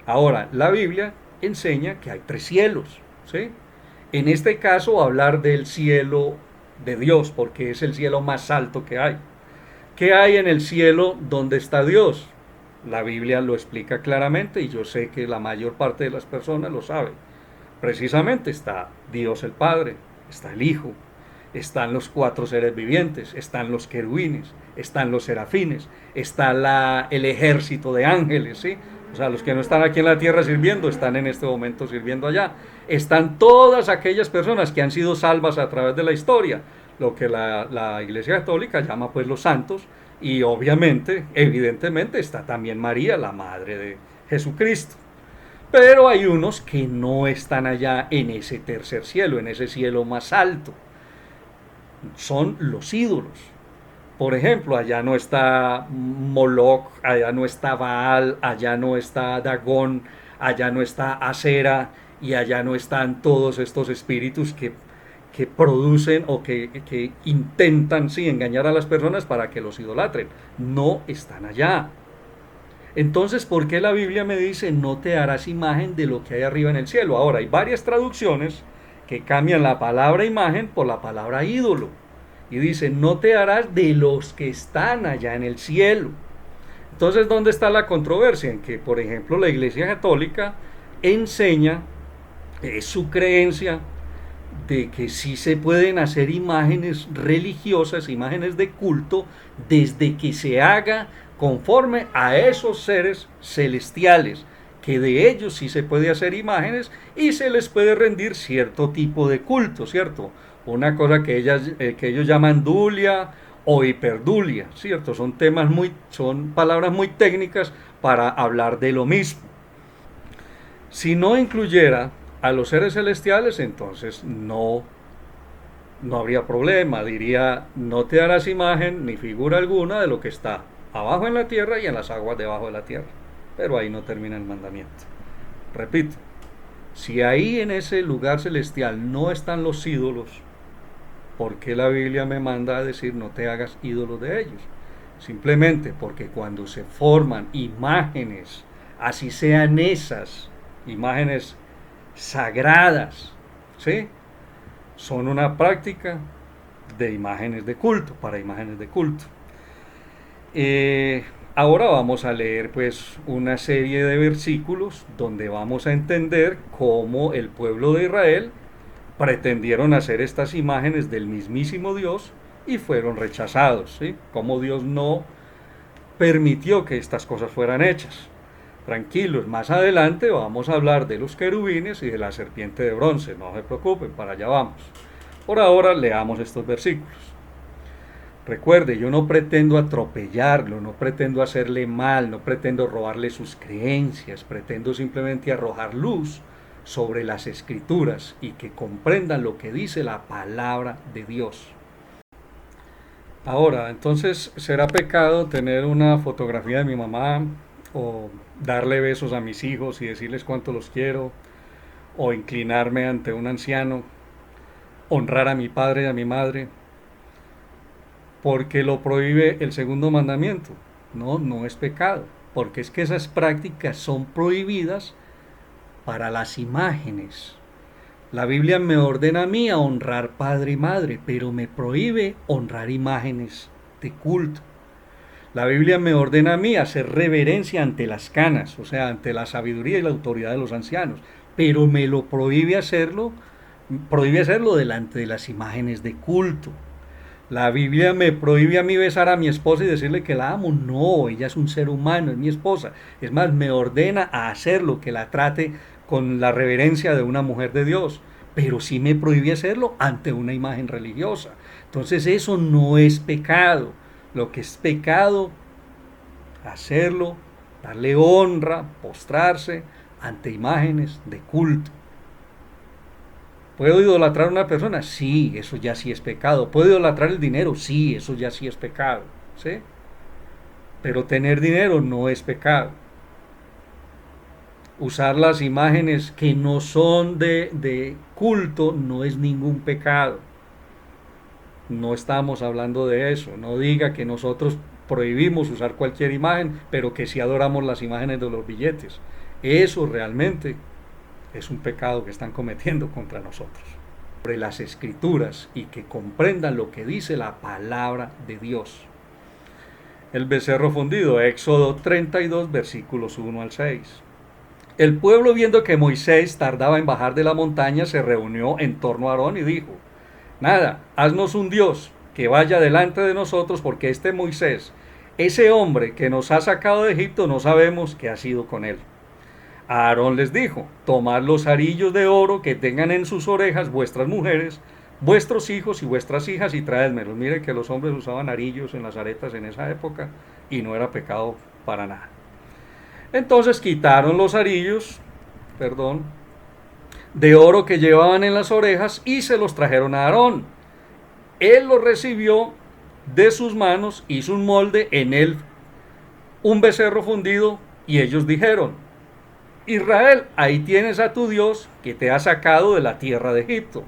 Ahora, la Biblia enseña que hay tres cielos, ¿sí? En este caso, hablar del cielo de Dios, porque es el cielo más alto que hay. ¿Qué hay en el cielo donde está Dios? La Biblia lo explica claramente y yo sé que la mayor parte de las personas lo sabe. Precisamente está Dios el Padre, está el Hijo, están los 4 seres vivientes, están los querubines, están los serafines, está el ejército de ángeles, ¿sí? O sea, los que no están aquí en la tierra sirviendo, están en este momento sirviendo allá. Están todas aquellas personas que han sido salvas a través de la historia, lo que la Iglesia Católica llama pues los santos, y obviamente, evidentemente, está también María, la madre de Jesucristo. Pero hay unos que no están allá en ese tercer cielo, en ese cielo más alto. Son los ídolos. Por ejemplo, allá no está Moloch, allá no está Baal, allá no está Dagón, allá no está Acera y allá no están todos estos espíritus que producen o que intentan sí, engañar a las personas para que los idolatren. No están allá. Entonces, ¿por qué la Biblia me dice no te harás imagen de lo que hay arriba en el cielo? Ahora, hay varias traducciones que cambian la palabra imagen por la palabra ídolo. Y dice, no te harás de los que están allá en el cielo. Entonces, ¿dónde está la controversia? En que, por ejemplo, la Iglesia Católica enseña, es su creencia, de que sí se pueden hacer imágenes religiosas, imágenes de culto, desde que se haga conforme a esos seres celestiales, que de ellos sí se puede hacer imágenes y se les puede rendir cierto tipo de culto, ¿cierto? Una cosa que ellos llaman dulia o hiperdulia, ¿cierto? Son palabras muy técnicas para hablar de lo mismo. Si no incluyera a los seres celestiales, entonces no habría problema. Diría, no te harás imagen ni figura alguna de lo que está abajo en la tierra y en las aguas debajo de la tierra. Pero ahí no termina el mandamiento. Repito, si ahí en ese lugar celestial no están los ídolos, ¿por qué la Biblia me manda a decir no te hagas ídolos de ellos? Simplemente porque cuando se forman imágenes, así sean esas imágenes sagradas, ¿sí? Son una práctica de imágenes de culto, para imágenes de culto. Ahora vamos a leer pues una serie de versículos donde vamos a entender cómo el pueblo de Israel pretendieron hacer estas imágenes del mismísimo Dios y fueron rechazados, ¿sí? Cómo Dios no permitió que estas cosas fueran hechas. Tranquilos, más adelante vamos a hablar de los querubines y de la serpiente de bronce, no se preocupen, para allá vamos. Por ahora leamos estos versículos. Recuerde, yo no pretendo atropellarlo, no pretendo hacerle mal, no pretendo robarle sus creencias, pretendo simplemente arrojar luz sobre las escrituras y que comprendan lo que dice la palabra de Dios. Ahora, entonces, ¿será pecado tener una fotografía de mi mamá o darle besos a mis hijos y decirles cuánto los quiero, o inclinarme ante un anciano, honrar a mi padre y a mi madre, porque lo prohíbe el segundo mandamiento? No, no es pecado, porque es que esas prácticas son prohibidas para las imágenes. La Biblia me ordena a mí a honrar padre y madre, pero me prohíbe honrar imágenes de culto. La Biblia me ordena a mí hacer reverencia ante las canas, o sea, ante la sabiduría y la autoridad de los ancianos, pero me lo prohíbe hacerlo delante de las imágenes de culto. La Biblia me prohíbe a mí besar a mi esposa y decirle que la amo. No, ella es un ser humano, es mi esposa. Es más, me ordena a hacerlo, que la trate con la reverencia de una mujer de Dios, pero sí me prohíbe hacerlo ante una imagen religiosa. Entonces eso no es pecado. Lo que es pecado, hacerlo, darle honra, postrarse ante imágenes de culto. ¿Puedo idolatrar a una persona? Sí, eso ya sí es pecado. ¿Puedo idolatrar el dinero? Sí, eso ya sí es pecado. ¿Sí? Pero tener dinero no es pecado. Usar las imágenes que no son de culto no es ningún pecado. No estamos hablando de eso. No diga que nosotros prohibimos usar cualquier imagen, pero que sí adoramos las imágenes de los billetes. Eso realmente es un pecado que están cometiendo contra nosotros. Sobre las escrituras y que comprendan lo que dice la palabra de Dios. El becerro fundido, Éxodo 32, versículos 1 al 6. El pueblo, viendo que Moisés tardaba en bajar de la montaña, se reunió en torno a Aarón y dijo: Nada, haznos un Dios que vaya delante de nosotros, porque este Moisés, ese hombre que nos ha sacado de Egipto, no sabemos qué ha sido con él. Aarón les dijo, tomad los arillos de oro que tengan en sus orejas vuestras mujeres, vuestros hijos y vuestras hijas, y traédmelos. Miren que los hombres usaban arillos en las aretas en esa época y no era pecado para nada. Entonces quitaron los arillos, perdón, de oro que llevaban en las orejas y se los trajeron a Aarón. Él los recibió de sus manos, hizo un molde, en él un becerro fundido, y ellos dijeron, Israel, ahí tienes a tu Dios que te ha sacado de la tierra de Egipto.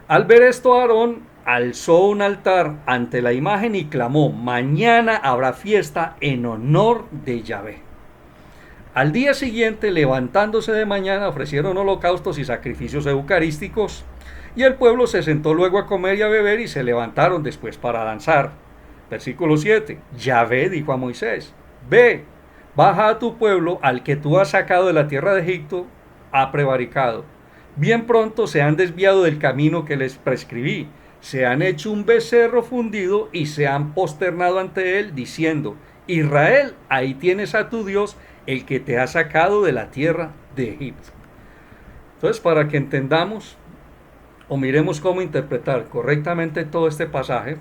Al ver esto, Aarón alzó un altar ante la imagen y clamó, mañana habrá fiesta en honor de Yahvé. Al día siguiente, levantándose de mañana, ofrecieron holocaustos y sacrificios eucarísticos, y el pueblo se sentó luego a comer y a beber, y se levantaron después para danzar. Versículo 7. Yahvé dijo a Moisés, ve, baja a tu pueblo, al que tú has sacado de la tierra de Egipto, ha prevaricado. Bien pronto se han desviado del camino que les prescribí, se han hecho un becerro fundido y se han posternado ante él, diciendo, Israel, ahí tienes a tu Dios, el que te ha sacado de la tierra de Egipto. Entonces, para que entendamos o miremos cómo interpretar correctamente todo este pasaje,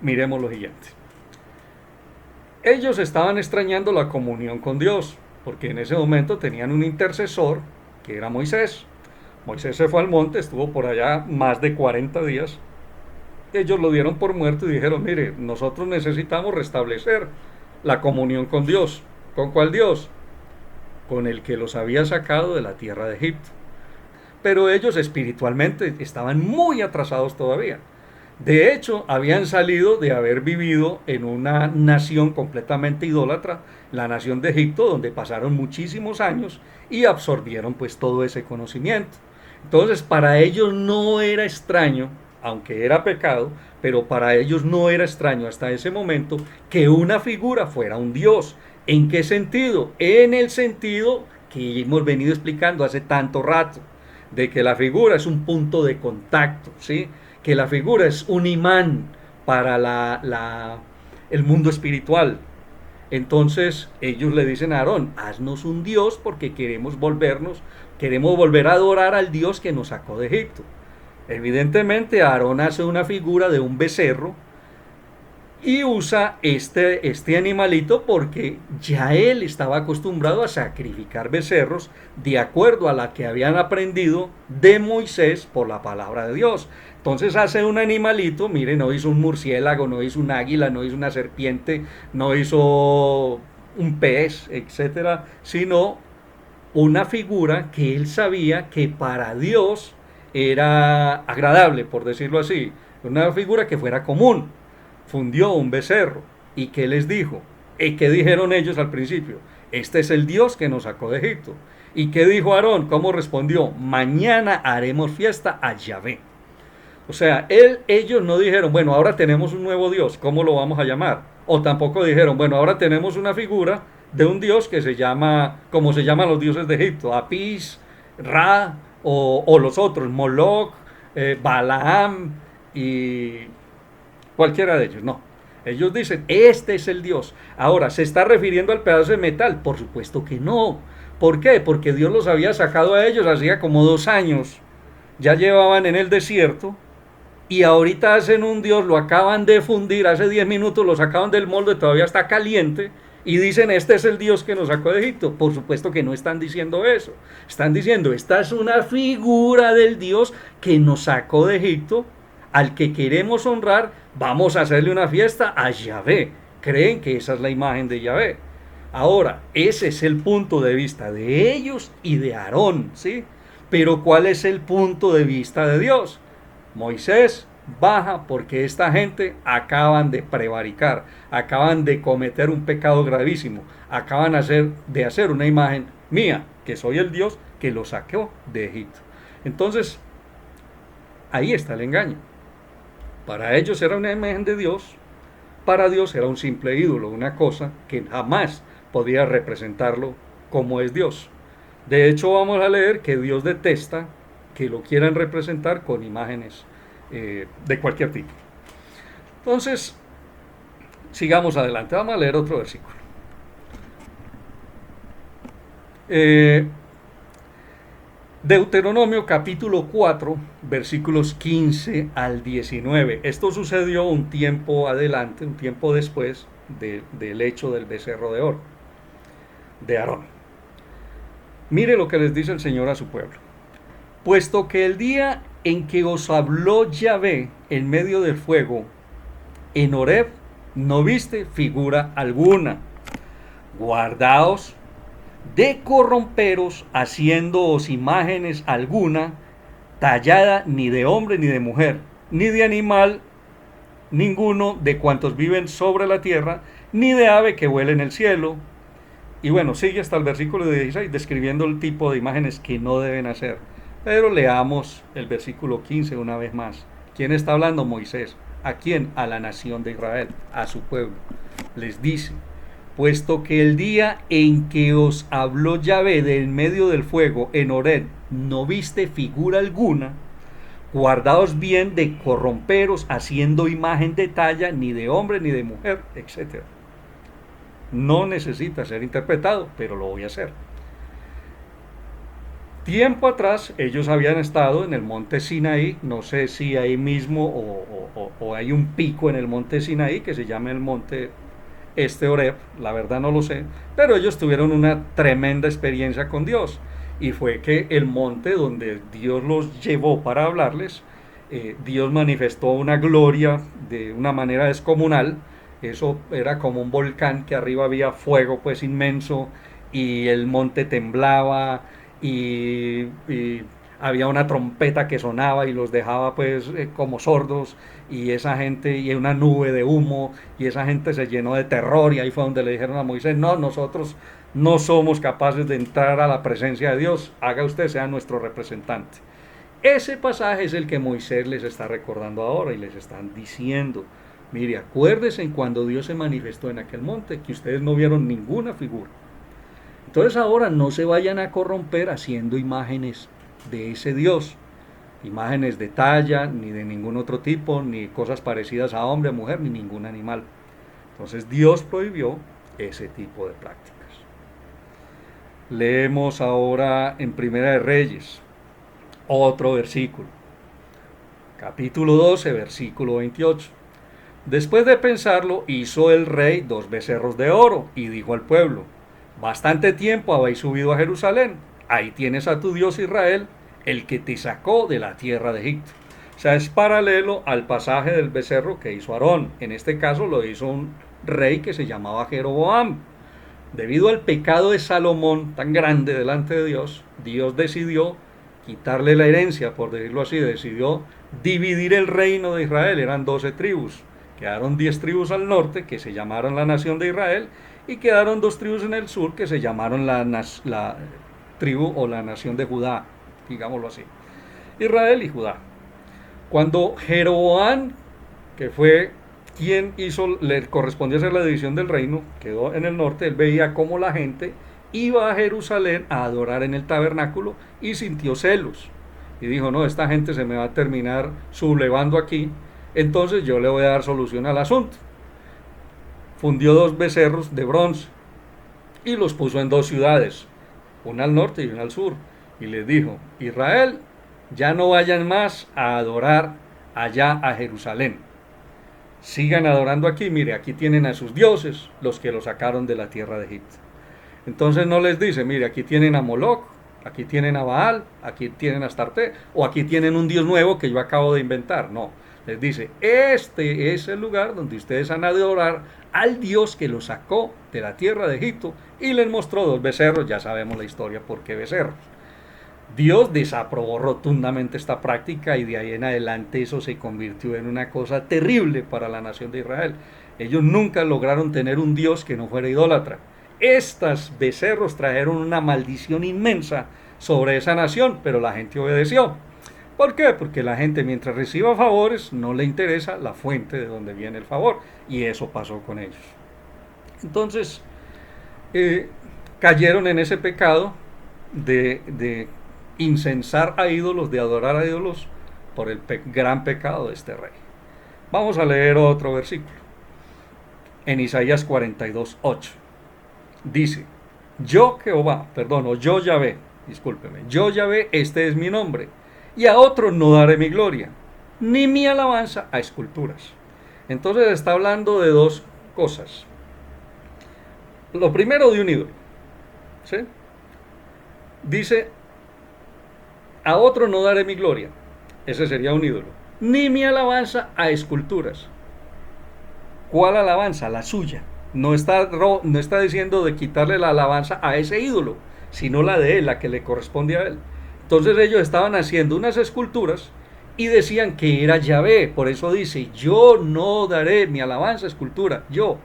miremos lo siguiente. Ellos estaban extrañando la comunión con Dios, porque en ese momento tenían un intercesor, que era Moisés. Moisés se fue al monte, estuvo por allá más de 40 días. Ellos lo dieron por muerto y dijeron, mire, nosotros necesitamos restablecer la comunión con Dios. ¿Con cuál Dios? Con el que los había sacado de la tierra de Egipto. Pero ellos espiritualmente estaban muy atrasados todavía. De hecho, habían salido de haber vivido en una nación completamente idólatra, la nación de Egipto, donde pasaron muchísimos años y absorbieron pues todo ese conocimiento. Entonces, para ellos no era extraño, aunque era pecado, pero para ellos no era extraño hasta ese momento que una figura fuera un Dios. ¿En qué sentido? En el sentido que hemos venido explicando hace tanto rato, de que la figura es un punto de contacto, ¿sí? Que la figura es un imán para el mundo espiritual. Entonces ellos le dicen a Aarón, haznos un Dios porque queremos volver a adorar al Dios que nos sacó de Egipto. Evidentemente Aarón hace una figura de un becerro y usa este animalito porque ya él estaba acostumbrado a sacrificar becerros de acuerdo a la que habían aprendido de Moisés por la palabra de Dios. Entonces hace un animalito, mire, no hizo un murciélago, no hizo un águila, no hizo una serpiente, no hizo un pez, etcétera, sino una figura que él sabía que para Dios era agradable, por decirlo así, una figura que fuera común. Fundió un becerro. ¿Y qué les dijo? ¿Y qué dijeron ellos al principio? Este es el Dios que nos sacó de Egipto. ¿Y qué dijo Aarón? ¿Cómo respondió? Mañana haremos fiesta a Yahvé. O sea, ellos no dijeron, bueno, ahora tenemos un nuevo Dios, ¿cómo lo vamos a llamar? O tampoco dijeron, bueno, ahora tenemos una figura de un Dios que se llama, como se llaman los dioses de Egipto, Apis, Ra, o los otros, Moloch, Balaam y cualquiera de ellos. No, ellos dicen, este es el Dios. Ahora, ¿se está refiriendo al pedazo de metal? Por supuesto que no. ¿Por qué? Porque Dios los había sacado a ellos hacía como 2 años. Ya llevaban en el desierto y ahorita hacen un Dios, lo acaban de fundir, hace 10 minutos lo sacaban del molde, todavía está caliente, y dicen, este es el Dios que nos sacó de Egipto. Por supuesto que no están diciendo eso. Están diciendo, esta es una figura del Dios que nos sacó de Egipto, al que queremos honrar, vamos a hacerle una fiesta a Yahvé. Creen que esa es la imagen de Yahvé. Ahora, ese es el punto de vista de ellos y de Aarón, ¿sí? Pero ¿cuál es el punto de vista de Dios? Moisés baja porque esta gente acaban de prevaricar, acaban de cometer un pecado gravísimo, acaban de hacer una imagen mía, que soy el Dios que los sacó de Egipto. Entonces, ahí está el engaño. Para ellos era una imagen de Dios, para Dios era un simple ídolo, una cosa que jamás podía representarlo como es Dios. De hecho, vamos a leer que Dios detesta que lo quieran representar con imágenes de cualquier tipo. Entonces, sigamos adelante. Vamos a leer otro versículo. Deuteronomio capítulo 4, versículos 15 al 19. Esto sucedió un tiempo adelante, un tiempo después del hecho del becerro de oro, de Aarón. Mire lo que les dice el Señor a su pueblo. Puesto que el día en que os habló Yahvé en medio del fuego, en Horeb, no viste figura alguna. Guardaos de corromperos haciéndoos imágenes alguna, tallada ni de hombre ni de mujer, ni de animal ninguno de cuantos viven sobre la tierra, ni de ave que vuele en el cielo. Y bueno, sigue hasta el versículo 16 describiendo el tipo de imágenes que no deben hacer. Pero leamos el versículo 15 una vez más. ¿Quién está hablando? Moisés. ¿A quién? A la nación de Israel, a su pueblo. Les dice: puesto que el día en que os habló Yahvé de en medio del fuego en Horeb no viste figura alguna, guardaos bien de corromperos haciendo imagen de talla ni de hombre ni de mujer, etc. No necesita ser interpretado, pero lo voy a hacer. Tiempo atrás ellos habían estado en el monte Sinaí, no sé si ahí mismo o hay un pico en el monte Sinaí que se llama el monte Horeb, la verdad no lo sé, pero ellos tuvieron una tremenda experiencia con Dios, y fue que el monte donde Dios los llevó para hablarles, Dios manifestó una gloria de una manera descomunal. Eso era como un volcán, que arriba había fuego pues inmenso, y el monte temblaba, y había una trompeta que sonaba y los dejaba pues como sordos, y esa gente, y una nube de humo, y esa gente se llenó de terror, y ahí fue donde le dijeron a Moisés: no, nosotros no somos capaces de entrar a la presencia de Dios, haga usted, sea nuestro representante. Ese pasaje es el que Moisés les está recordando ahora, y les están diciendo: mire, acuérdense en cuando Dios se manifestó en aquel monte, que ustedes no vieron ninguna figura. Entonces ahora no se vayan a corromper haciendo imágenes de ese Dios, imágenes de talla, ni de ningún otro tipo, ni cosas parecidas a hombre, a mujer, ni ningún animal. Entonces Dios prohibió ese tipo de prácticas. Leemos ahora en Primera de Reyes, otro versículo, capítulo 12, versículo 28. Después de pensarlo, hizo el rey 2 becerros de oro y dijo al pueblo: bastante tiempo habéis subido a Jerusalén, ahí tienes a tu Dios Israel, el que te sacó de la tierra de Egipto. O sea, es paralelo al pasaje del becerro que hizo Aarón. En este caso lo hizo un rey que se llamaba Jeroboam. Debido al pecado de Salomón tan grande delante de Dios, Dios decidió quitarle la herencia, por decirlo así, decidió dividir el reino de Israel. Eran 12 tribus, quedaron 10 tribus al norte que se llamaron la nación de Israel, y quedaron 2 tribus en el sur que se llamaron la tribu o la nación de Judá, digámoslo así, Israel y Judá. Cuando Jeroboam, que fue quien le correspondió hacer la división del reino, quedó en el norte, él veía cómo la gente iba a Jerusalén a adorar en el tabernáculo, y sintió celos y dijo: no, esta gente se me va a terminar sublevando aquí, entonces yo le voy a dar solución al asunto. Fundió 2 becerros de bronce y los puso en 2 ciudades, una al norte y una al sur, y les dijo: Israel, ya no vayan más a adorar allá a Jerusalén, sigan adorando aquí, mire, aquí tienen a sus dioses, los que los sacaron de la tierra de Egipto. Entonces no les dice: mire, aquí tienen a Moloch, aquí tienen a Baal, aquí tienen a Astarte, o aquí tienen un dios nuevo que yo acabo de inventar. No, les dice: este es el lugar donde ustedes han de adorar al Dios que los sacó de la tierra de Egipto, y les mostró 2 becerros. Ya sabemos la historia, por qué becerros. Dios desaprobó rotundamente esta práctica, y de ahí en adelante eso se convirtió en una cosa terrible para la nación de Israel. Ellos nunca lograron tener un Dios que no fuera idólatra. Estos becerros trajeron una maldición inmensa sobre esa nación, pero la gente obedeció. ¿Por qué? Porque la gente, mientras reciba favores, no le interesa la fuente de donde viene el favor, y eso pasó con ellos. Entonces cayeron en ese pecado de incensar a ídolos, de adorar a ídolos, por el gran pecado de este rey. Vamos a leer otro versículo. En Isaías 42:8. Dice, yo Jehová, perdón, o yo Yahvé, discúlpeme, yo Yahvé, este es mi nombre, y a otro no daré mi gloria, ni mi alabanza a esculturas. Entonces está hablando de dos cosas. Lo primero, de un ídolo, ¿sí? Dice, a otro no daré mi gloria, ese sería un ídolo, ni mi alabanza a esculturas. ¿Cuál alabanza? La suya. No está diciendo de quitarle la alabanza a ese ídolo, sino la de él, la que le corresponde a él. Entonces ellos estaban haciendo unas esculturas y decían que era Yahvé. Por eso dice, yo no daré mi alabanza a escultura, yo.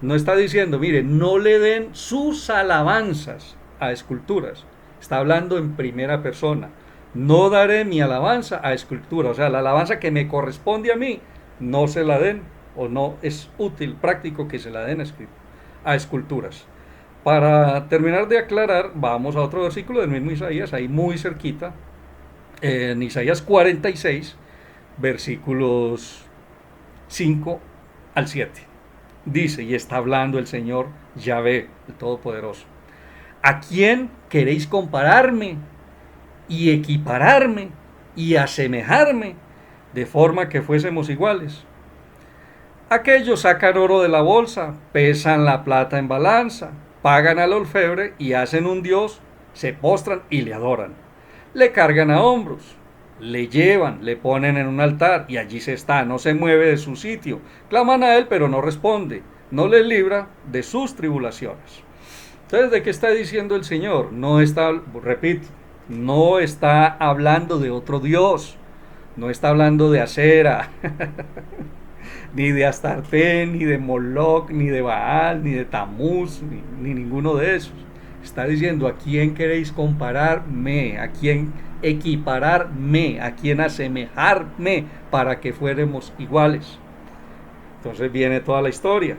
No está diciendo, mire, no le den sus alabanzas a esculturas. Está hablando en primera persona. No daré mi alabanza a escultura. O sea, la alabanza que me corresponde a mí, no se la den, o no es útil, práctico que se la den a esculturas. Para terminar de aclarar, vamos a otro versículo del mismo Isaías, ahí muy cerquita, en Isaías 46, versículos 5 al 7. Dice, y está hablando el Señor Yahvé, el Todopoderoso. ¿A quién queréis compararme y equipararme y asemejarme de forma que fuésemos iguales? Aquellos sacan oro de la bolsa, pesan la plata en balanza, pagan al orfebre y hacen un dios, se postran y le adoran. Le cargan a hombros, le llevan, le ponen en un altar y allí se está, no se mueve de su sitio. Claman a él pero no responde, no les libra de sus tribulaciones. Entonces, ¿de qué está diciendo el Señor? No está, repito, no está hablando de otro dios, no está hablando de Acera, ni de Astarte, ni de Moloch, ni de Baal, ni de Tamuz, ni ninguno de esos. Está diciendo, ¿a quién queréis compararme? ¿A quién equipararme? ¿A quién asemejarme para que fuéramos iguales? Entonces viene toda la historia.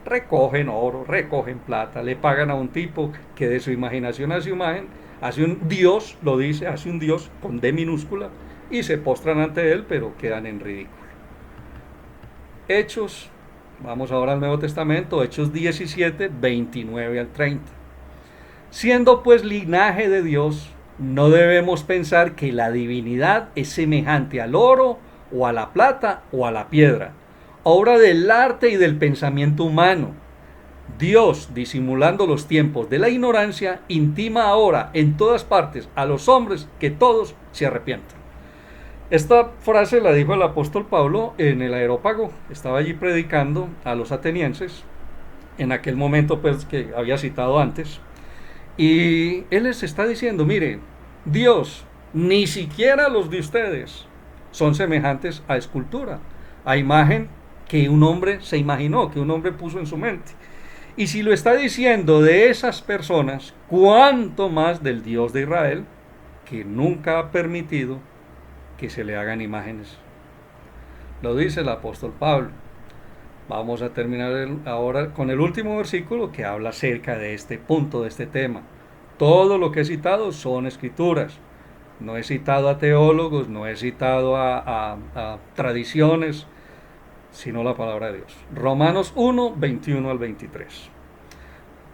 Recogen oro, recogen plata, le pagan a un tipo que de su imaginación hace imagen, hace un dios, lo dice, hace un dios con D minúscula, y se postran ante él, pero quedan en ridículo. Hechos, vamos ahora al Nuevo Testamento, Hechos 17, 29 al 30. Siendo pues linaje de Dios, no debemos pensar que la divinidad es semejante al oro, o a la plata, o a la piedra, obra del arte y del pensamiento humano. Dios, disimulando los tiempos de la ignorancia, intima ahora en todas partes a los hombres que todos se arrepientan. Esta frase la dijo el apóstol Pablo en el Areópago. Estaba allí predicando a los atenienses, en aquel momento pues que había citado antes, y él les está diciendo, mire, Dios, ni siquiera los de ustedes son semejantes a escultura, a imagen que un hombre se imaginó, que un hombre puso en su mente. Y si lo está diciendo de esas personas, ¿cuánto más del Dios de Israel, que nunca ha permitido que se le hagan imágenes? Lo dice el apóstol Pablo. Vamos a terminar ahora con el último versículo que habla acerca de este punto, de este tema. Todo lo que he citado son escrituras. No he citado a teólogos, no he citado a tradiciones, sino la palabra de Dios. Romanos 1, 21 al 23.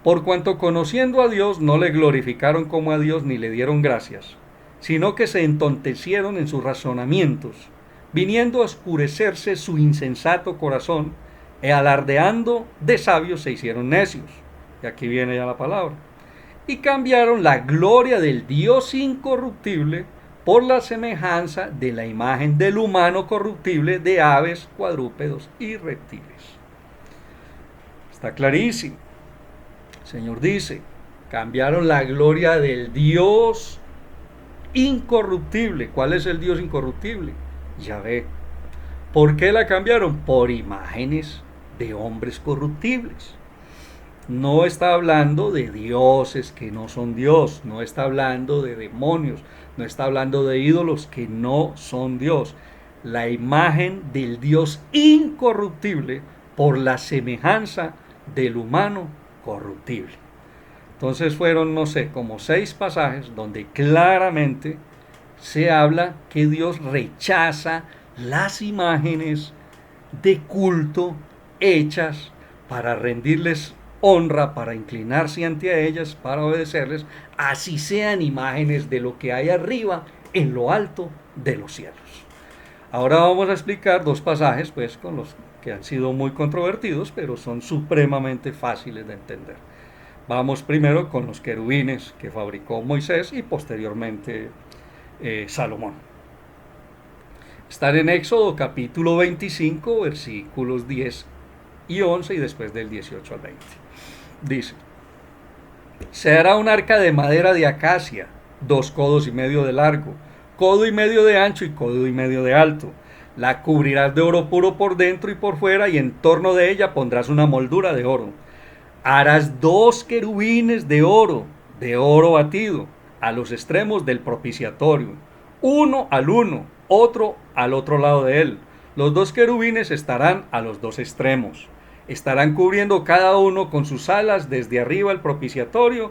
Por cuanto conociendo a Dios no le glorificaron como a Dios ni le dieron gracias, sino que se entontecieron en sus razonamientos, viniendo a oscurecerse su insensato corazón, e alardeando de sabios se hicieron necios. Y aquí viene ya la palabra. Y cambiaron la gloria del Dios incorruptible por la semejanza de la imagen del humano corruptible, de aves, cuadrúpedos y reptiles. Está clarísimo. El Señor dice, cambiaron la gloria del Dios incorruptible. ¿Cuál es el Dios incorruptible? Yahvé. ¿Por qué la cambiaron? Por imágenes de hombres corruptibles. No está hablando de dioses que no son Dios, no está hablando de demonios, no está hablando de ídolos que no son Dios. La imagen del Dios incorruptible por la semejanza del humano corruptible. Entonces fueron, no sé, como 6 pasajes donde claramente se habla que Dios rechaza las imágenes de culto hechas para rendirles honra, para inclinarse ante ellas, para obedecerles, así sean imágenes de lo que hay arriba en lo alto de los cielos. Ahora vamos a explicar 2 pasajes, pues, con los que han sido muy controvertidos, pero son supremamente fáciles de entender. Vamos primero con los querubines que fabricó Moisés y posteriormente Salomón. Están en Éxodo capítulo 25, versículos 10 y 11 y después del 18 al 20. Dice: se hará un arca de madera de acacia, 2 codos y medio de largo, codo y medio de ancho y codo y medio de alto. La cubrirás de oro puro por dentro y por fuera, y en torno de ella pondrás una moldura de oro. Harás 2 querubines de oro batido, a los extremos del propiciatorio, uno al uno, otro al otro lado de él. Los 2 querubines estarán a los 2 extremos. Estarán cubriendo cada uno con sus alas desde arriba el propiciatorio,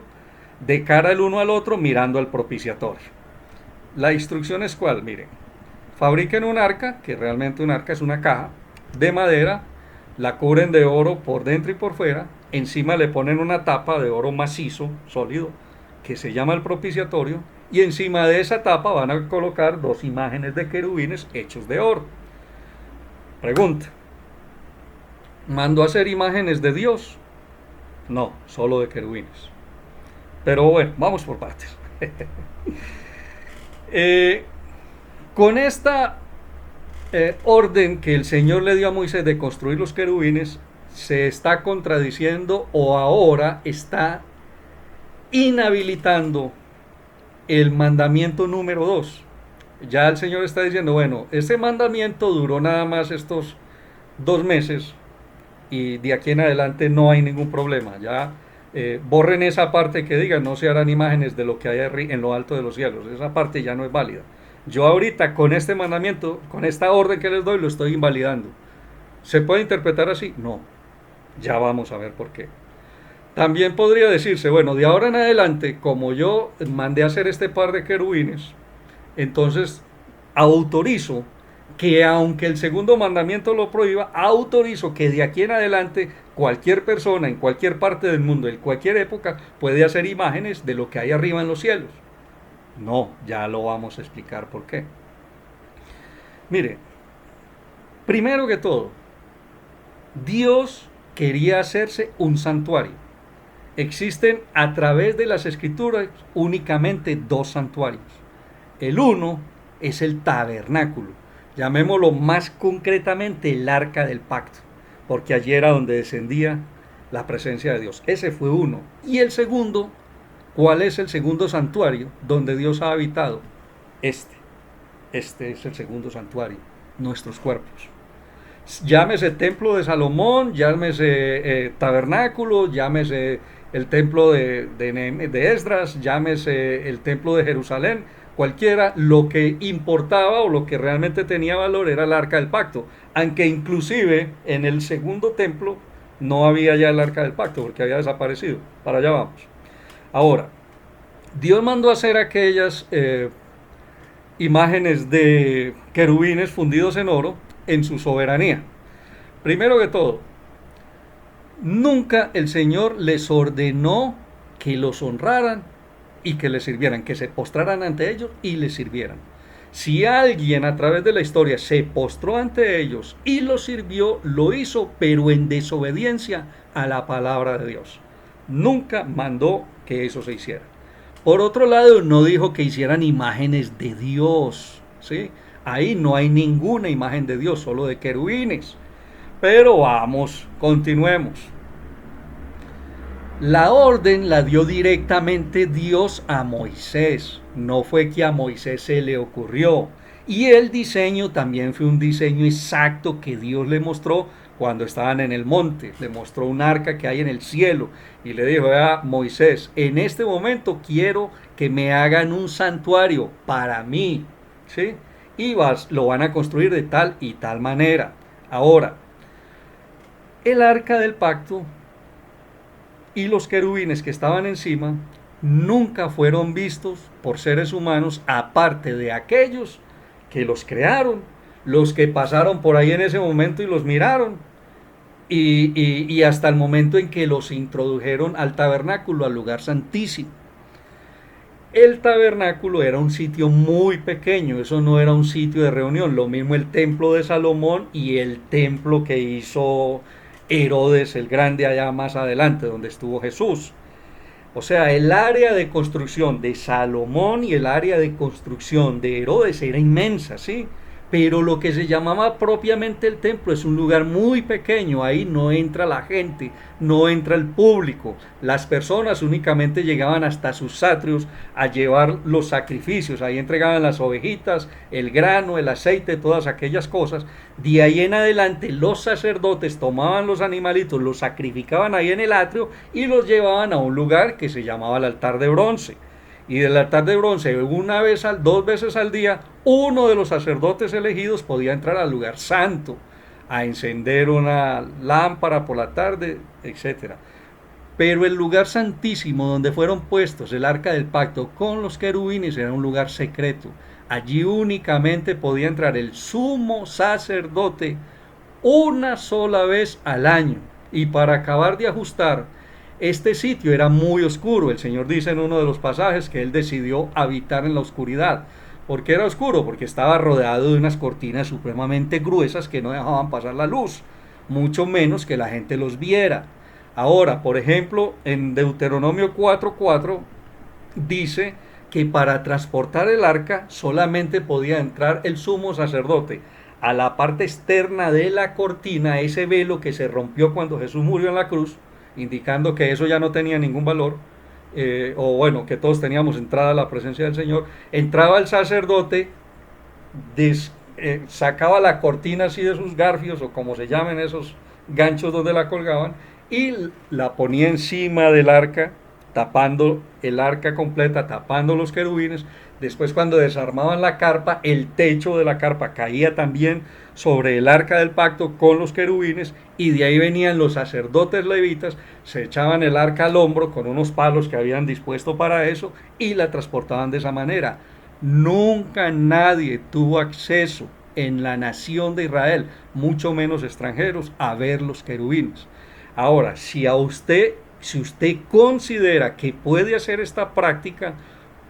de cara el uno al otro, mirando al propiciatorio. La instrucción es cuál, miren. Fabriquen un arca, que realmente un arca es una caja, de madera, la cubren de oro por dentro y por fuera, encima le ponen una tapa de oro macizo, sólido, que se llama el propiciatorio, y encima de esa tapa van a colocar 2 imágenes de querubines hechos de oro. Pregunta: ¿mandó a hacer imágenes de Dios? No, solo de querubines. Pero bueno, vamos por partes. Con esta orden que el Señor le dio a Moisés de construir los querubines, se está contradiciendo o ahora está inhabilitando el mandamiento número 2. Ya el Señor está diciendo, bueno, este mandamiento duró nada más estos 2 meses y de aquí en adelante no hay ningún problema. Ya borren esa parte que diga no se harán imágenes de lo que hay en lo alto de los cielos. Esa parte ya no es válida. Yo ahorita con este mandamiento, con esta orden que les doy, lo estoy invalidando. ¿Se puede interpretar así? No. Ya vamos a ver por qué. También podría decirse, bueno, de ahora en adelante, como yo mandé a hacer este par de querubines, entonces autorizo que, aunque el segundo mandamiento lo prohíba, autorizo que de aquí en adelante cualquier persona en cualquier parte del mundo, en cualquier época, puede hacer imágenes de lo que hay arriba en los cielos. No, ya lo vamos a explicar por qué. Mire, primero que todo, Dios quería hacerse un santuario. Existen a través de las escrituras únicamente 2 santuarios. El uno es el tabernáculo, llamémoslo más concretamente el arca del pacto, porque allí era donde descendía la presencia de Dios. Ese fue uno. Y el segundo, ¿cuál es el segundo santuario donde Dios ha habitado? Este es el segundo santuario, nuestros cuerpos. Llámese templo de Salomón, llámese tabernáculo, llámese el templo de Esdras, llámese el templo de Jerusalén, cualquiera, lo que importaba o lo que realmente tenía valor era el arca del pacto, aunque inclusive en el segundo templo no había ya el arca del pacto porque había desaparecido. Para allá vamos. Ahora, Dios mandó a hacer aquellas imágenes de querubines fundidos en oro en su soberanía. Primero que todo, nunca el Señor les ordenó que los honraran y que les sirvieran, que se postraran ante ellos y les sirvieran. Si alguien a través de la historia se postró ante ellos y los sirvió, lo hizo, pero en desobediencia a la palabra de Dios. Nunca mandó que eso se hiciera. Por otro lado, no dijo que hicieran imágenes de Dios, ¿sí? Ahí no hay ninguna imagen de Dios, solo de querubines. Pero vamos, continuemos. La orden la dio directamente Dios a Moisés, no fue que a Moisés se le ocurrió. Y el diseño también fue un diseño exacto que Dios le mostró cuando estaban en el monte. Le mostró un arca que hay en el cielo y le dijo a Moisés, en este momento quiero que me hagan un santuario para mí, ¿sí? Y lo van a construir de tal y tal manera. Ahora, el arca del pacto y los querubines que estaban encima nunca fueron vistos por seres humanos, aparte de aquellos que los crearon, los que pasaron por ahí en ese momento y los miraron, y hasta el momento en que los introdujeron al tabernáculo, al lugar santísimo. El tabernáculo era un sitio muy pequeño, eso no era un sitio de reunión, lo mismo el templo de Salomón y el templo que hizo Herodes el Grande allá más adelante, donde estuvo Jesús. O sea, el área de construcción de Salomón y el área de construcción de Herodes era inmensa, ¿sí? Pero lo que se llamaba propiamente el templo es un lugar muy pequeño, ahí no entra la gente, no entra el público, las personas únicamente llegaban hasta sus atrios a llevar los sacrificios, ahí entregaban las ovejitas, el grano, el aceite, todas aquellas cosas. De ahí en adelante los sacerdotes tomaban los animalitos, los sacrificaban ahí en el atrio y los llevaban a un lugar que se llamaba el altar de bronce. Y del altar de bronce, dos veces al día, uno de los sacerdotes elegidos podía entrar al lugar santo a encender una lámpara por la tarde, etcétera. Pero el lugar santísimo donde fueron puestos el arca del pacto con los querubines era un lugar secreto. Allí únicamente podía entrar el sumo sacerdote una sola vez al año. Y para acabar de ajustar, este sitio era muy oscuro. El Señor dice en uno de los pasajes que Él decidió habitar en la oscuridad. ¿Por qué era oscuro? Porque estaba rodeado de unas cortinas supremamente gruesas que no dejaban pasar la luz, mucho menos que la gente los viera. Ahora, por ejemplo, en Deuteronomio 4:4 dice que para transportar el arca solamente podía entrar el sumo sacerdote a la parte externa de la cortina, ese velo que se rompió cuando Jesús murió en la cruz, indicando que eso ya no tenía ningún valor, o bueno, que todos teníamos entrada a la presencia del Señor. Entraba el sacerdote, sacaba la cortina así de sus garfios, o como se llamen esos ganchos donde la colgaban, y la ponía encima del arca, tapando el arca completa, tapando los querubines. Después, cuando desarmaban la carpa, el techo de la carpa caía también sobre el arca del pacto con los querubines, y de ahí venían los sacerdotes levitas, se echaban el arca al hombro con unos palos que habían dispuesto para eso y la transportaban de esa manera. Nunca nadie tuvo acceso en la nación de Israel, mucho menos extranjeros, a ver los querubines. Ahora, si usted considera que puede hacer esta práctica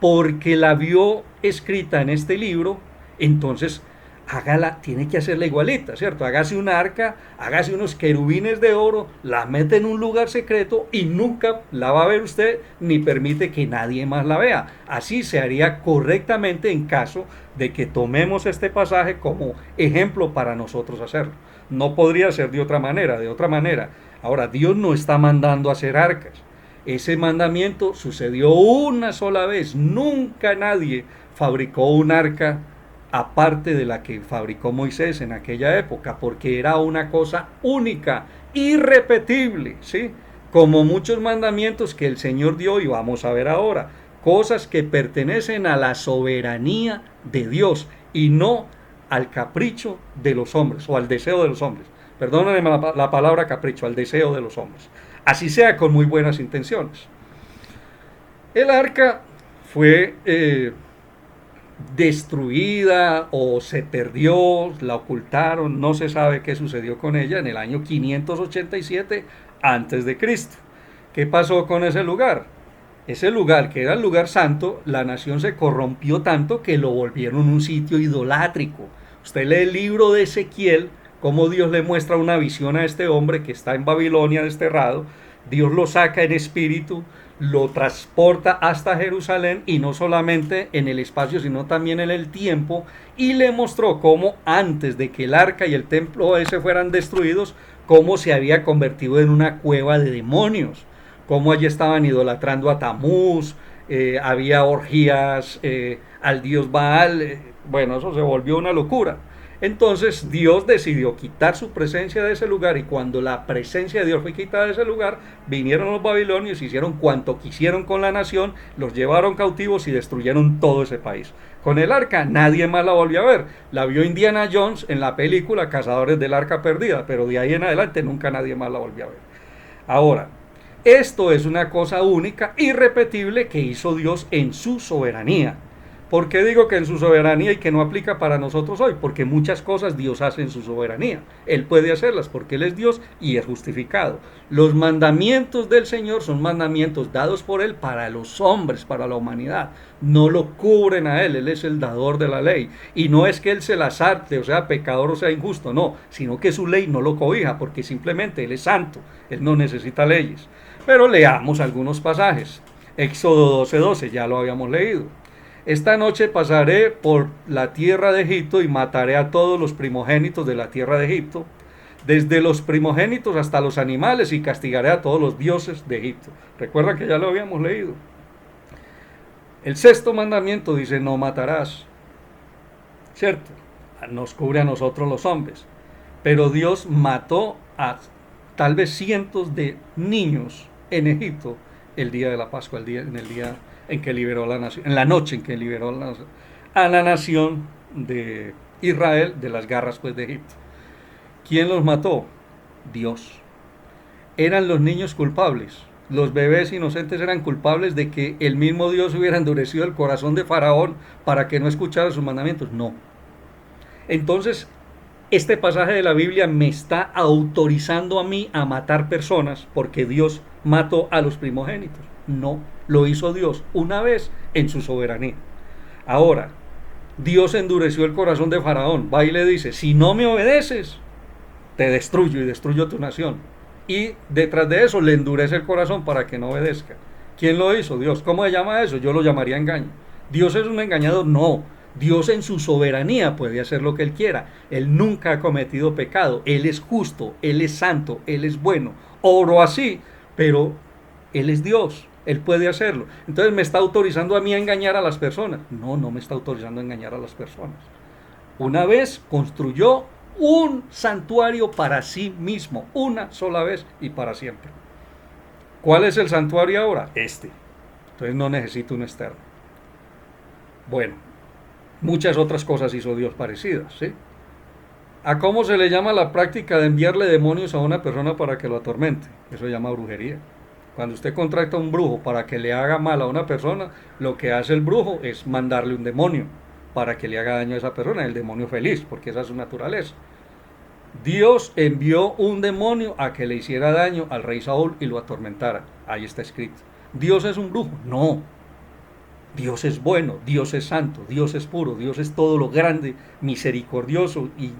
porque la vio escrita en este libro, entonces hágala, tiene que hacerla igualita, ¿cierto? Hágase un arca, hágase unos querubines de oro, la mete en un lugar secreto y nunca la va a ver usted ni permite que nadie más la vea. Así se haría correctamente en caso de que tomemos este pasaje como ejemplo para nosotros hacerlo. No podría ser de otra manera, Ahora, Dios no está mandando a hacer arcas. Ese mandamiento sucedió una sola vez. Nunca nadie fabricó un arca aparte de la que fabricó Moisés en aquella época, porque era una cosa única, irrepetible, ¿sí? Como muchos mandamientos que el Señor dio, y vamos a ver ahora, cosas que pertenecen a la soberanía de Dios y no al capricho de los hombres o al deseo de los hombres. Perdónenme la palabra capricho, al deseo de los hombres. Así sea, con muy buenas intenciones. El arca fue destruida o se perdió, la ocultaron, no se sabe qué sucedió con ella en el año 587 antes de Cristo. ¿Qué pasó con ese lugar? Ese lugar, que era el lugar santo, la nación se corrompió tanto que lo volvieron un sitio idolátrico. Usted lee el libro de Ezequiel, cómo Dios le muestra una visión a este hombre que está en Babilonia desterrado. Dios lo saca en espíritu, lo transporta hasta Jerusalén, y no solamente en el espacio sino también en el tiempo, y le mostró cómo antes de que el arca y el templo ese fueran destruidos, cómo se había convertido en una cueva de demonios, cómo allí estaban idolatrando a Tamuz, había orgías al dios Baal, bueno, eso se volvió una locura. Entonces Dios decidió quitar su presencia de ese lugar, y cuando la presencia de Dios fue quitada de ese lugar, vinieron los babilonios, hicieron cuanto quisieron con la nación, los llevaron cautivos y destruyeron todo ese país. Con el arca nadie más la volvió a ver. La vio Indiana Jones en la película Cazadores del Arca Perdida, pero de ahí en adelante nunca nadie más la volvió a ver. Ahora, Esto es una cosa única, irrepetible, que hizo Dios en su soberanía. ¿Por qué digo que en su soberanía y que no aplica para nosotros hoy? Porque muchas cosas Dios hace en su soberanía. Él puede hacerlas porque Él es Dios y es justificado. Los mandamientos del Señor son mandamientos dados por Él para los hombres, para la humanidad. No lo cubren a Él, Él es el dador de la ley. Y no es que Él se las arte, o sea, pecador o sea injusto, no, sino que su ley no lo cobija porque simplemente Él es santo, Él no necesita leyes. Pero leamos algunos pasajes. Éxodo 12:12, ya lo habíamos leído. Esta noche pasaré por la tierra de Egipto y mataré a todos los primogénitos de la tierra de Egipto, desde los primogénitos hasta los animales, y castigaré a todos los dioses de Egipto. Recuerda que ya lo habíamos leído. El sexto mandamiento dice: no matarás. ¿Cierto? Nos cubre a nosotros los hombres. Pero Dios mató a tal vez cientos de niños en Egipto el día de la Pascua, en el día en que liberó la nación, en la noche en que liberó a la nación de Israel de las garras pues de Egipto. ¿Quién los mató? Dios. Eran los niños culpables. Los bebés inocentes eran culpables de que el mismo Dios hubiera endurecido el corazón de Faraón para que no escuchara sus mandamientos. No. Entonces, este pasaje de la Biblia me está autorizando a mí a matar personas porque Dios mató a los primogénitos. No, lo hizo Dios una vez en su soberanía. Ahora, Dios endureció el corazón de Faraón. Va y le dice: si no me obedeces, te destruyo y destruyo tu nación. Y detrás de eso le endurece el corazón para que no obedezca. ¿Quién lo hizo? Dios. ¿Cómo se llama eso? Yo lo llamaría engaño. ¿Dios es un engañador? No. Dios en su soberanía puede hacer lo que Él quiera. Él nunca ha cometido pecado. Él es justo, Él es santo, Él es bueno. Oro así, pero Él es Dios. Él puede hacerlo. Entonces, ¿me está autorizando a mí a engañar a las personas? No, no me está autorizando a engañar a las personas. Una vez construyó un santuario para sí mismo, una sola vez y para siempre. ¿Cuál es el santuario ahora? Este. Entonces no necesito un externo. Bueno, muchas otras cosas hizo Dios parecidas, ¿sí? ¿A cómo se le llama la práctica de enviarle demonios a una persona para que lo atormente? Eso se llama brujería. Cuando usted contrata a un brujo para que le haga mal a una persona, lo que hace el brujo es mandarle un demonio para que le haga daño a esa persona, el demonio feliz, porque esa es su naturaleza. Dios envió un demonio a que le hiciera daño al rey Saúl y lo atormentara. Ahí está escrito. ¿Dios es un brujo? No. Dios es bueno, Dios es santo, Dios es puro, Dios es todo lo grande, misericordioso y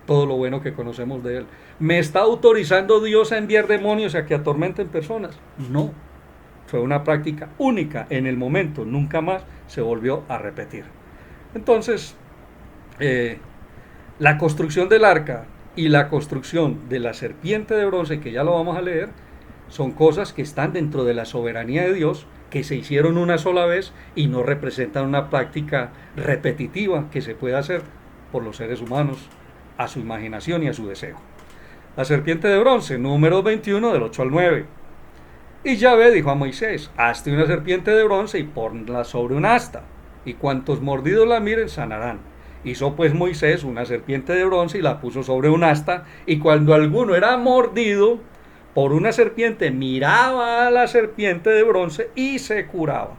todo lo bueno que conocemos de Él. ¿Me está autorizando Dios a enviar demonios a que atormenten personas? No. Fue una práctica única en el momento, nunca más se volvió a repetir. Entonces, la construcción del arca y la construcción de la serpiente de bronce, que ya lo vamos a leer, son cosas que están dentro de la soberanía de Dios, que se hicieron una sola vez y no representan una práctica repetitiva que se puede hacer por los seres humanos a su imaginación y a su deseo. La serpiente de bronce, número 21, del 8 al 9. Y Yahvé dijo a Moisés: hazte una serpiente de bronce y ponla sobre un asta, y cuantos mordidos la miren sanarán. Hizo pues Moisés una serpiente de bronce y la puso sobre un asta, y cuando alguno era mordido por una serpiente, miraba a la serpiente de bronce y se curaba.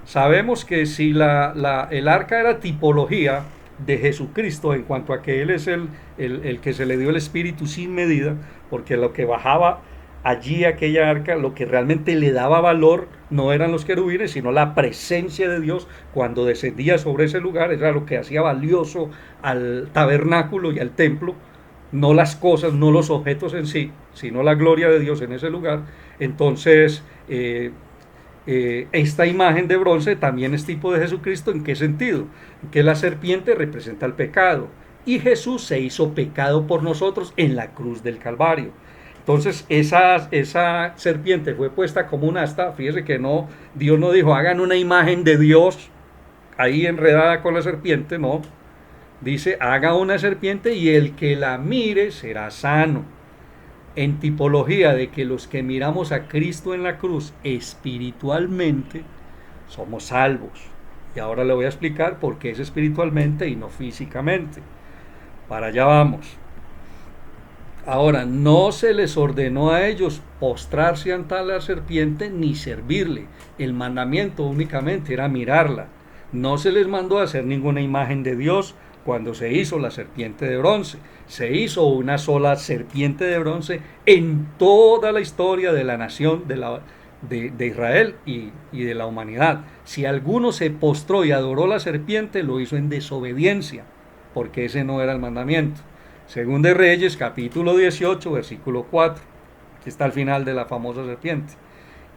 Sabemos que si el arca era tipología de Jesucristo en cuanto a que Él es el que se le dio el Espíritu sin medida, porque lo que bajaba allí aquella arca, lo que realmente le daba valor no eran los querubines, sino la presencia de Dios cuando descendía sobre ese lugar. Era lo que hacía valioso al tabernáculo y al templo, no las cosas, no los objetos en sí, sino la gloria de Dios en ese lugar. Entonces, esta imagen de bronce también es tipo de Jesucristo. ¿En qué sentido? Que la serpiente representa el pecado y Jesús se hizo pecado por nosotros en la cruz del Calvario. Entonces esa serpiente fue puesta como un asta. Fíjese que no, Dios no dijo hagan una imagen de Dios ahí enredada con la serpiente, no. Dice haga una serpiente y el que la mire será sano. En tipología de que los que miramos a Cristo en la cruz espiritualmente somos salvos. Y ahora le voy a explicar por qué es espiritualmente y no físicamente. Para allá vamos. Ahora, no se les ordenó a ellos postrarse ante la serpiente ni servirle. El mandamiento únicamente era mirarla. No se les mandó a hacer ninguna imagen de Dios cuando se hizo la serpiente de bronce. Se hizo una sola serpiente de bronce en toda la historia de la nación de Israel y de la humanidad. Si alguno se postró y adoró la serpiente, lo hizo en desobediencia, porque ese no era el mandamiento. Según de Reyes, capítulo 18, versículo 4. Aquí está el final de la famosa serpiente.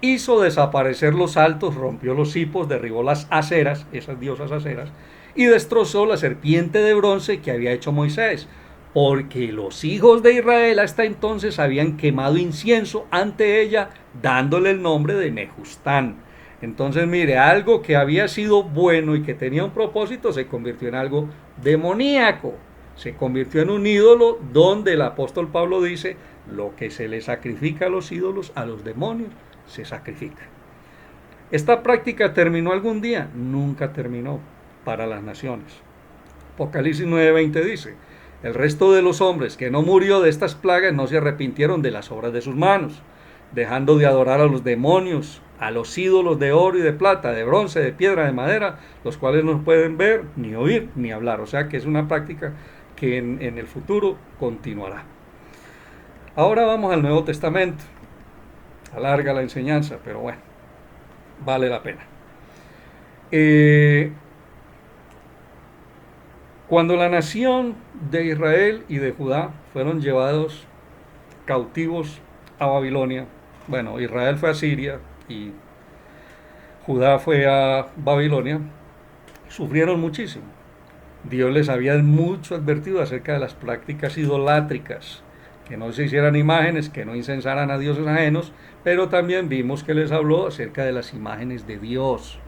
Hizo desaparecer los altos, rompió los cipos, derribó las aceras, esas diosas aceras, y destrozó la serpiente de bronce que había hecho Moisés, porque los hijos de Israel hasta entonces habían quemado incienso ante ella, dándole el nombre de Nejustán. Entonces, mire, algo que había sido bueno y que tenía un propósito se convirtió en algo demoníaco. Se convirtió en un ídolo donde el apóstol Pablo dice, lo que se le sacrifica a los ídolos, a los demonios, se sacrifica. ¿Esta práctica terminó algún día? Nunca terminó para las naciones. Apocalipsis 9:20 dice, el resto de los hombres que no murió de estas plagas no se arrepintieron de las obras de sus manos, dejando de adorar a los demonios, a los ídolos de oro y de plata, de bronce, de piedra, de madera, los cuales no pueden ver, ni oír, ni hablar. O sea que es una práctica que en el futuro continuará. Ahora vamos al Nuevo Testamento. Alarga la enseñanza, pero bueno, vale la pena. Cuando la nación de Israel y de Judá fueron llevados cautivos a Babilonia, bueno, Israel fue a Siria y Judá fue a Babilonia, sufrieron muchísimo. Dios les había mucho advertido acerca de las prácticas idolátricas, que no se hicieran imágenes, que no incensaran a dioses ajenos, pero también vimos que les habló acerca de las imágenes de Dios.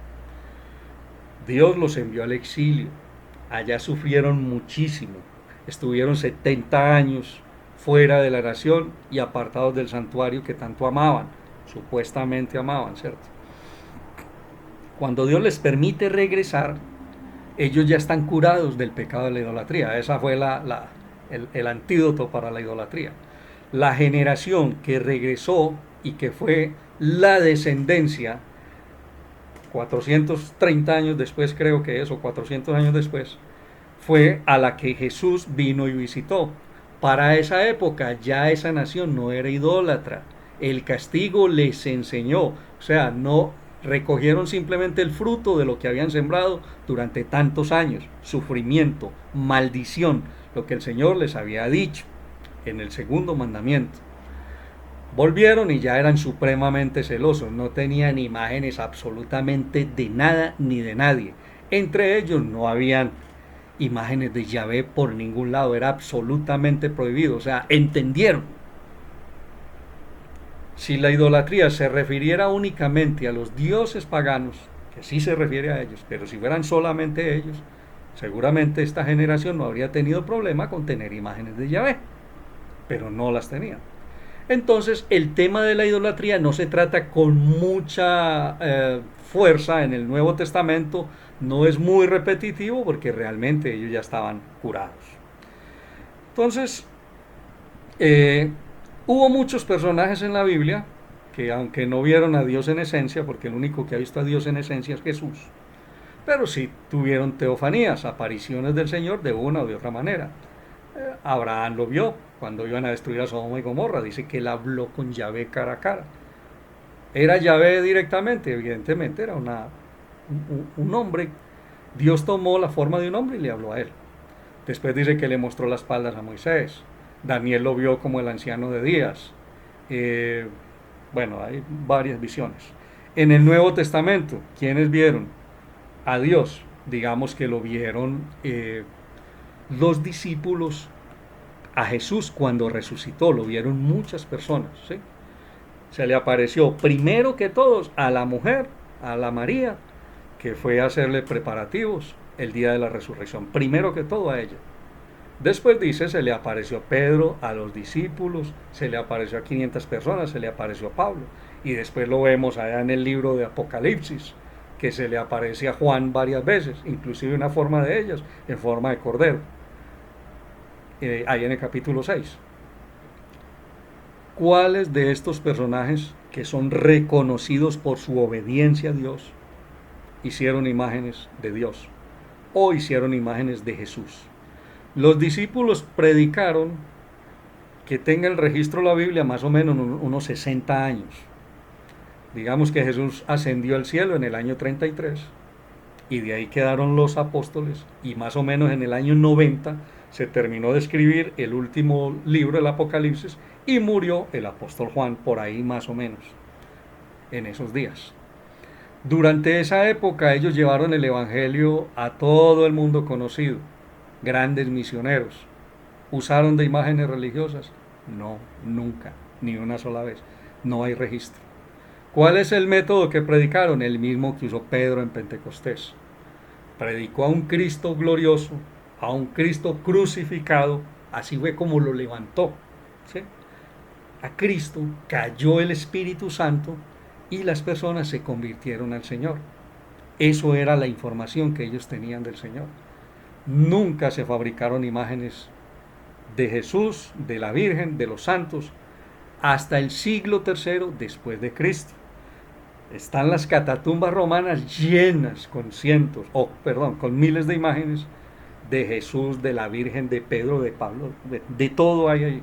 Dios los envió al exilio, allá sufrieron muchísimo, estuvieron 70 años fuera de la nación y apartados del santuario que tanto amaban, supuestamente amaban, ¿cierto? Cuando Dios les permite regresar, ellos ya están curados del pecado de la idolatría. Esa fue el antídoto para la idolatría. La generación que regresó y que fue la descendencia, 430 años después creo que es, o 400 años después, fue a la que Jesús vino y visitó. Para esa época ya esa nación no era idólatra. El castigo les enseñó, o sea, no recogieron simplemente el fruto de lo que habían sembrado durante tantos años, sufrimiento, maldición, lo que el Señor les había dicho en el segundo mandamiento. Volvieron y ya eran supremamente celosos, no tenían imágenes absolutamente de nada ni de nadie. Entre ellos no habían imágenes de Yahvé por ningún lado, era absolutamente prohibido, o sea, entendieron. Si la idolatría se refiriera únicamente a los dioses paganos, que sí se refiere a ellos, pero si fueran solamente ellos, seguramente esta generación no habría tenido problema con tener imágenes de Yahvé, pero no las tenían. Entonces el tema de la idolatría no se trata con mucha fuerza en el Nuevo Testamento, no es muy repetitivo porque realmente ellos ya estaban curados. Entonces, hubo muchos personajes en la Biblia que aunque no vieron a Dios en esencia, porque el único que ha visto a Dios en esencia es Jesús, pero sí tuvieron teofanías, apariciones del Señor de una o de otra manera. Abraham lo vio cuando iban a destruir a Sodoma y Gomorra, dice que él habló con Yahvé cara a cara. ¿Era Yahvé directamente? Evidentemente era un hombre. Dios tomó la forma de un hombre y le habló a él. Después dice que le mostró las espaldas a Moisés. Daniel lo vio como el anciano de días. Bueno, hay varias visiones. En el Nuevo Testamento, ¿quiénes vieron a Dios? Digamos que lo vieron los discípulos a Jesús cuando resucitó, lo vieron muchas personas, ¿sí? Se le apareció primero que todos a la mujer, a la María, que fue a hacerle preparativos el día de la resurrección, primero que todo a ella. Después dice, se le apareció a Pedro, a los discípulos, se le apareció a 500 personas, se le apareció a Pablo. Y después lo vemos allá en el libro de Apocalipsis, que se le aparece a Juan varias veces, inclusive una forma de ellas, en forma de cordero, ahí en el capítulo 6. ¿Cuáles de estos personajes que son reconocidos por su obediencia a Dios hicieron imágenes de Dios o hicieron imágenes de Jesús? Los discípulos predicaron, que tenga el registro de la Biblia, más o menos unos 60 años. Digamos que Jesús ascendió al cielo en el año 33 y de ahí quedaron los apóstoles, y más o menos en el año 90 se terminó de escribir el último libro, el Apocalipsis, y murió el apóstol Juan por ahí más o menos, en esos días. Durante esa época ellos llevaron el Evangelio a todo el mundo conocido, grandes misioneros. ¿Usaron de imágenes religiosas? No, nunca, ni una sola vez. No hay registro. ¿Cuál es el método que predicaron? El mismo que usó Pedro en Pentecostés. Predicó a un Cristo glorioso, a un Cristo crucificado, así fue como lo levantó. ¿Sí? A Cristo cayó el Espíritu Santo y las personas se convirtieron al Señor. Eso era la información que ellos tenían del Señor. Nunca se fabricaron imágenes de Jesús, de la Virgen, de los santos, hasta el siglo III después de Cristo. Están las catatumbas romanas llenas con con miles de imágenes de Jesús, de la Virgen, de Pedro, de Pablo, de todo hay ahí.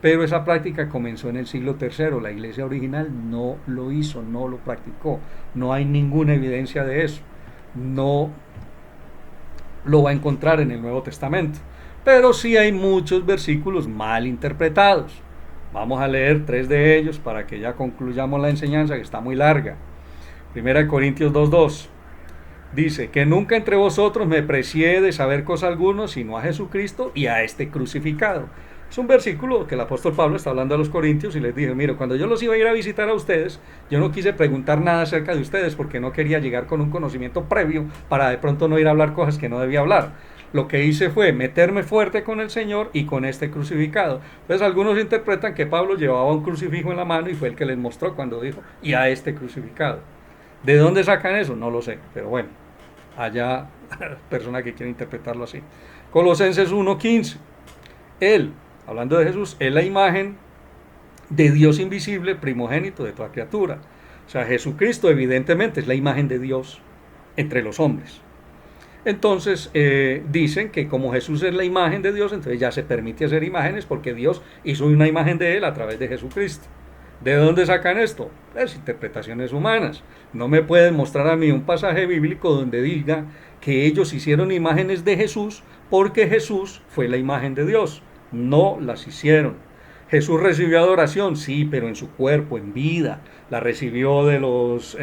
Pero esa práctica comenzó en el siglo III. La iglesia original no lo hizo, no lo practicó. No hay ninguna evidencia de eso. No lo va a encontrar en el Nuevo Testamento. Pero sí hay muchos versículos mal interpretados. Vamos a leer 3 de ellos para que ya concluyamos la enseñanza, que está muy larga. 1 Corintios 2:2 dice: que nunca entre vosotros me precié de saber cosa alguna, sino a Jesucristo y a este crucificado. Es un versículo que el apóstol Pablo está hablando a los corintios y les dice: mire, cuando yo los iba a ir a visitar a ustedes, yo no quise preguntar nada acerca de ustedes porque no quería llegar con un conocimiento previo para de pronto no ir a hablar cosas que no debía hablar. Lo que hice fue meterme fuerte con el Señor y con este crucificado. Entonces algunos interpretan que Pablo llevaba un crucifijo en la mano y fue el que les mostró cuando dijo: y a este crucificado. ¿De dónde sacan eso? No lo sé, pero bueno, allá persona que quiere interpretarlo así. Colosenses 1:15. Él, hablando de Jesús, es la imagen de Dios invisible, primogénito de toda criatura. O sea, Jesucristo evidentemente es la imagen de Dios entre los hombres. Entonces dicen que como Jesús es la imagen de Dios, entonces ya se permite hacer imágenes porque Dios hizo una imagen de Él a través de Jesucristo. ¿De dónde sacan esto? Pues interpretaciones humanas. No me pueden mostrar a mí un pasaje bíblico donde diga que ellos hicieron imágenes de Jesús porque Jesús fue la imagen de Dios. No las hicieron. Jesús recibió adoración, sí, pero en su cuerpo, en vida. La recibió de los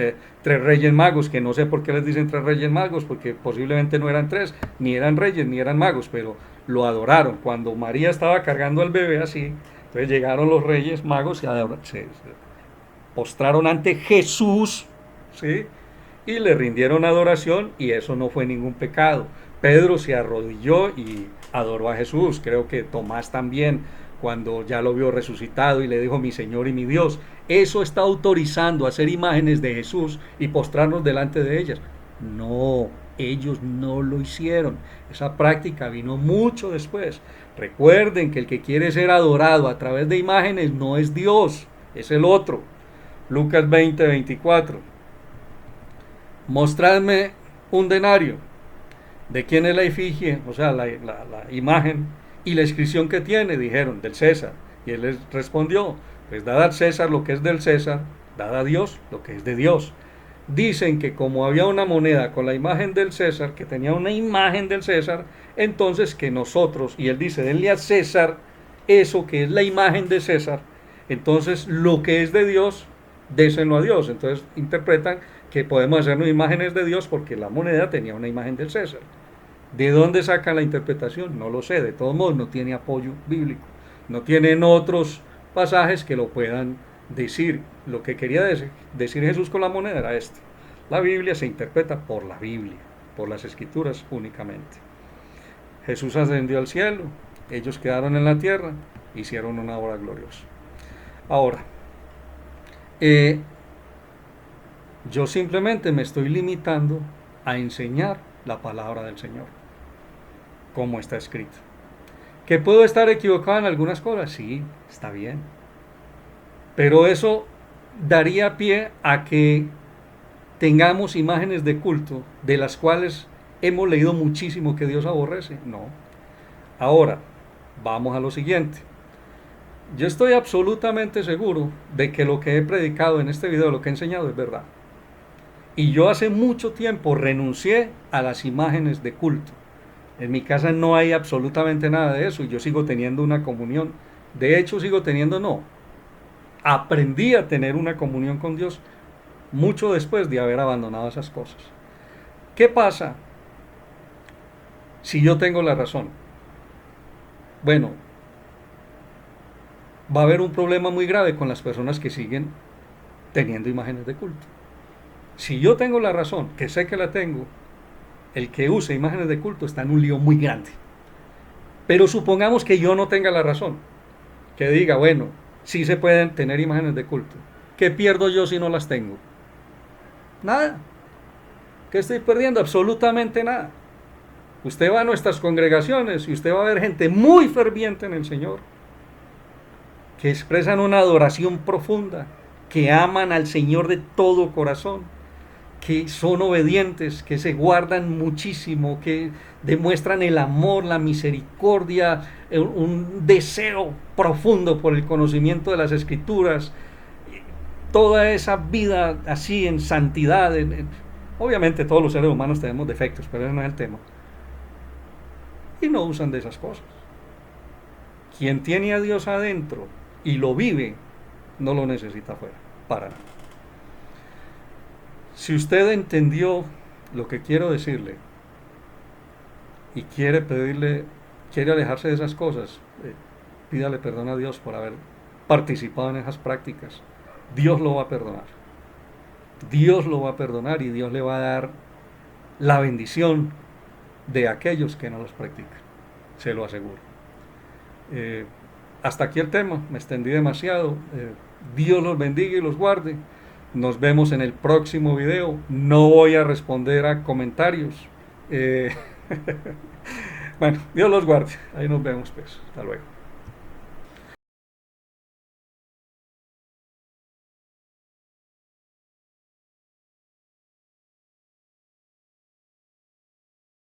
3 reyes magos, que no sé por qué les dicen 3 reyes magos, porque posiblemente no eran 3, ni eran reyes, ni eran magos, pero lo adoraron. Cuando María estaba cargando al bebé así, entonces llegaron los reyes magos y se postraron ante Jesús, ¿sí? Y le rindieron adoración, y eso no fue ningún pecado. Pedro se arrodilló y adoró a Jesús. Creo que Tomás también, cuando ya lo vio resucitado y le dijo: mi Señor y mi Dios. ¿Eso está autorizando hacer imágenes de Jesús y postrarnos delante de ellas? No, ellos no lo hicieron. Esa práctica vino mucho después. Recuerden que el que quiere ser adorado a través de imágenes no es Dios, es el otro. Lucas 20:24. Mostradme un denario. ¿De quién es la efigie? O sea, la imagen y la inscripción que tiene. Dijeron: del César. Y él les respondió: pues dad al César lo que es del César, dad a Dios lo que es de Dios. Dicen que como había una moneda con la imagen del César, que tenía una imagen del César, entonces que nosotros, y él dice: denle a César eso que es la imagen de César, entonces lo que es de Dios, désenlo a Dios. Entonces interpretan que podemos hacernos imágenes de Dios porque la moneda tenía una imagen del César. ¿De dónde sacan la interpretación? No lo sé. De todos modos no tiene apoyo bíblico. No tienen otros pasajes que lo puedan decir. Lo que quería decir Jesús con la moneda era esto: la Biblia se interpreta por la Biblia, por las Escrituras únicamente. Jesús ascendió al cielo, ellos quedaron en la tierra, hicieron una obra gloriosa. Ahora, yo simplemente me estoy limitando a enseñar la palabra del Señor, como está escrito. ¿Que puedo estar equivocado en algunas cosas? Sí, está bien. Pero eso daría pie a que tengamos imágenes de culto de las cuales hemos leído muchísimo que Dios aborrece. No. Ahora, vamos a lo siguiente. Yo estoy absolutamente seguro de que lo que he predicado en este video, lo que he enseñado es verdad. Y yo hace mucho tiempo renuncié a las imágenes de culto. En mi casa no hay absolutamente nada de eso y yo sigo teniendo una comunión. De hecho, sigo teniendo, no. Aprendí a tener una comunión con Dios mucho después de haber abandonado esas cosas. ¿Qué pasa si yo tengo la razón? Bueno, va a haber un problema muy grave con las personas que siguen teniendo imágenes de culto. Si yo tengo la razón, que sé que la tengo, el que use imágenes de culto está en un lío muy grande. Pero supongamos que yo no tenga la razón, que diga, bueno, sí se pueden tener imágenes de culto. ¿Qué pierdo yo si no las tengo? Nada. ¿Qué estoy perdiendo? Absolutamente nada. Usted va a nuestras congregaciones y usted va a ver gente muy ferviente en el Señor, que expresan una adoración profunda, que aman al Señor de todo corazón, que son obedientes, que se guardan muchísimo, que demuestran el amor, la misericordia, un deseo profundo por el conocimiento de las Escrituras, toda esa vida así en santidad. Obviamente todos los seres humanos tenemos defectos, pero ese no es el tema. Y no usan de esas cosas. Quien tiene a Dios adentro y lo vive, no lo necesita afuera, para nada. Si usted entendió lo que quiero decirle y quiere pedirle, quiere alejarse de esas cosas, pídale perdón a Dios por haber participado en esas prácticas. Dios lo va a perdonar. Dios lo va a perdonar y Dios le va a dar la bendición de aquellos que no los practican. Se lo aseguro. Hasta aquí el tema, me extendí demasiado. Dios los bendiga y los guarde. Nos vemos en el próximo video. No voy a responder a comentarios. Bueno, Dios los guarde. Ahí nos vemos pues. Hasta luego.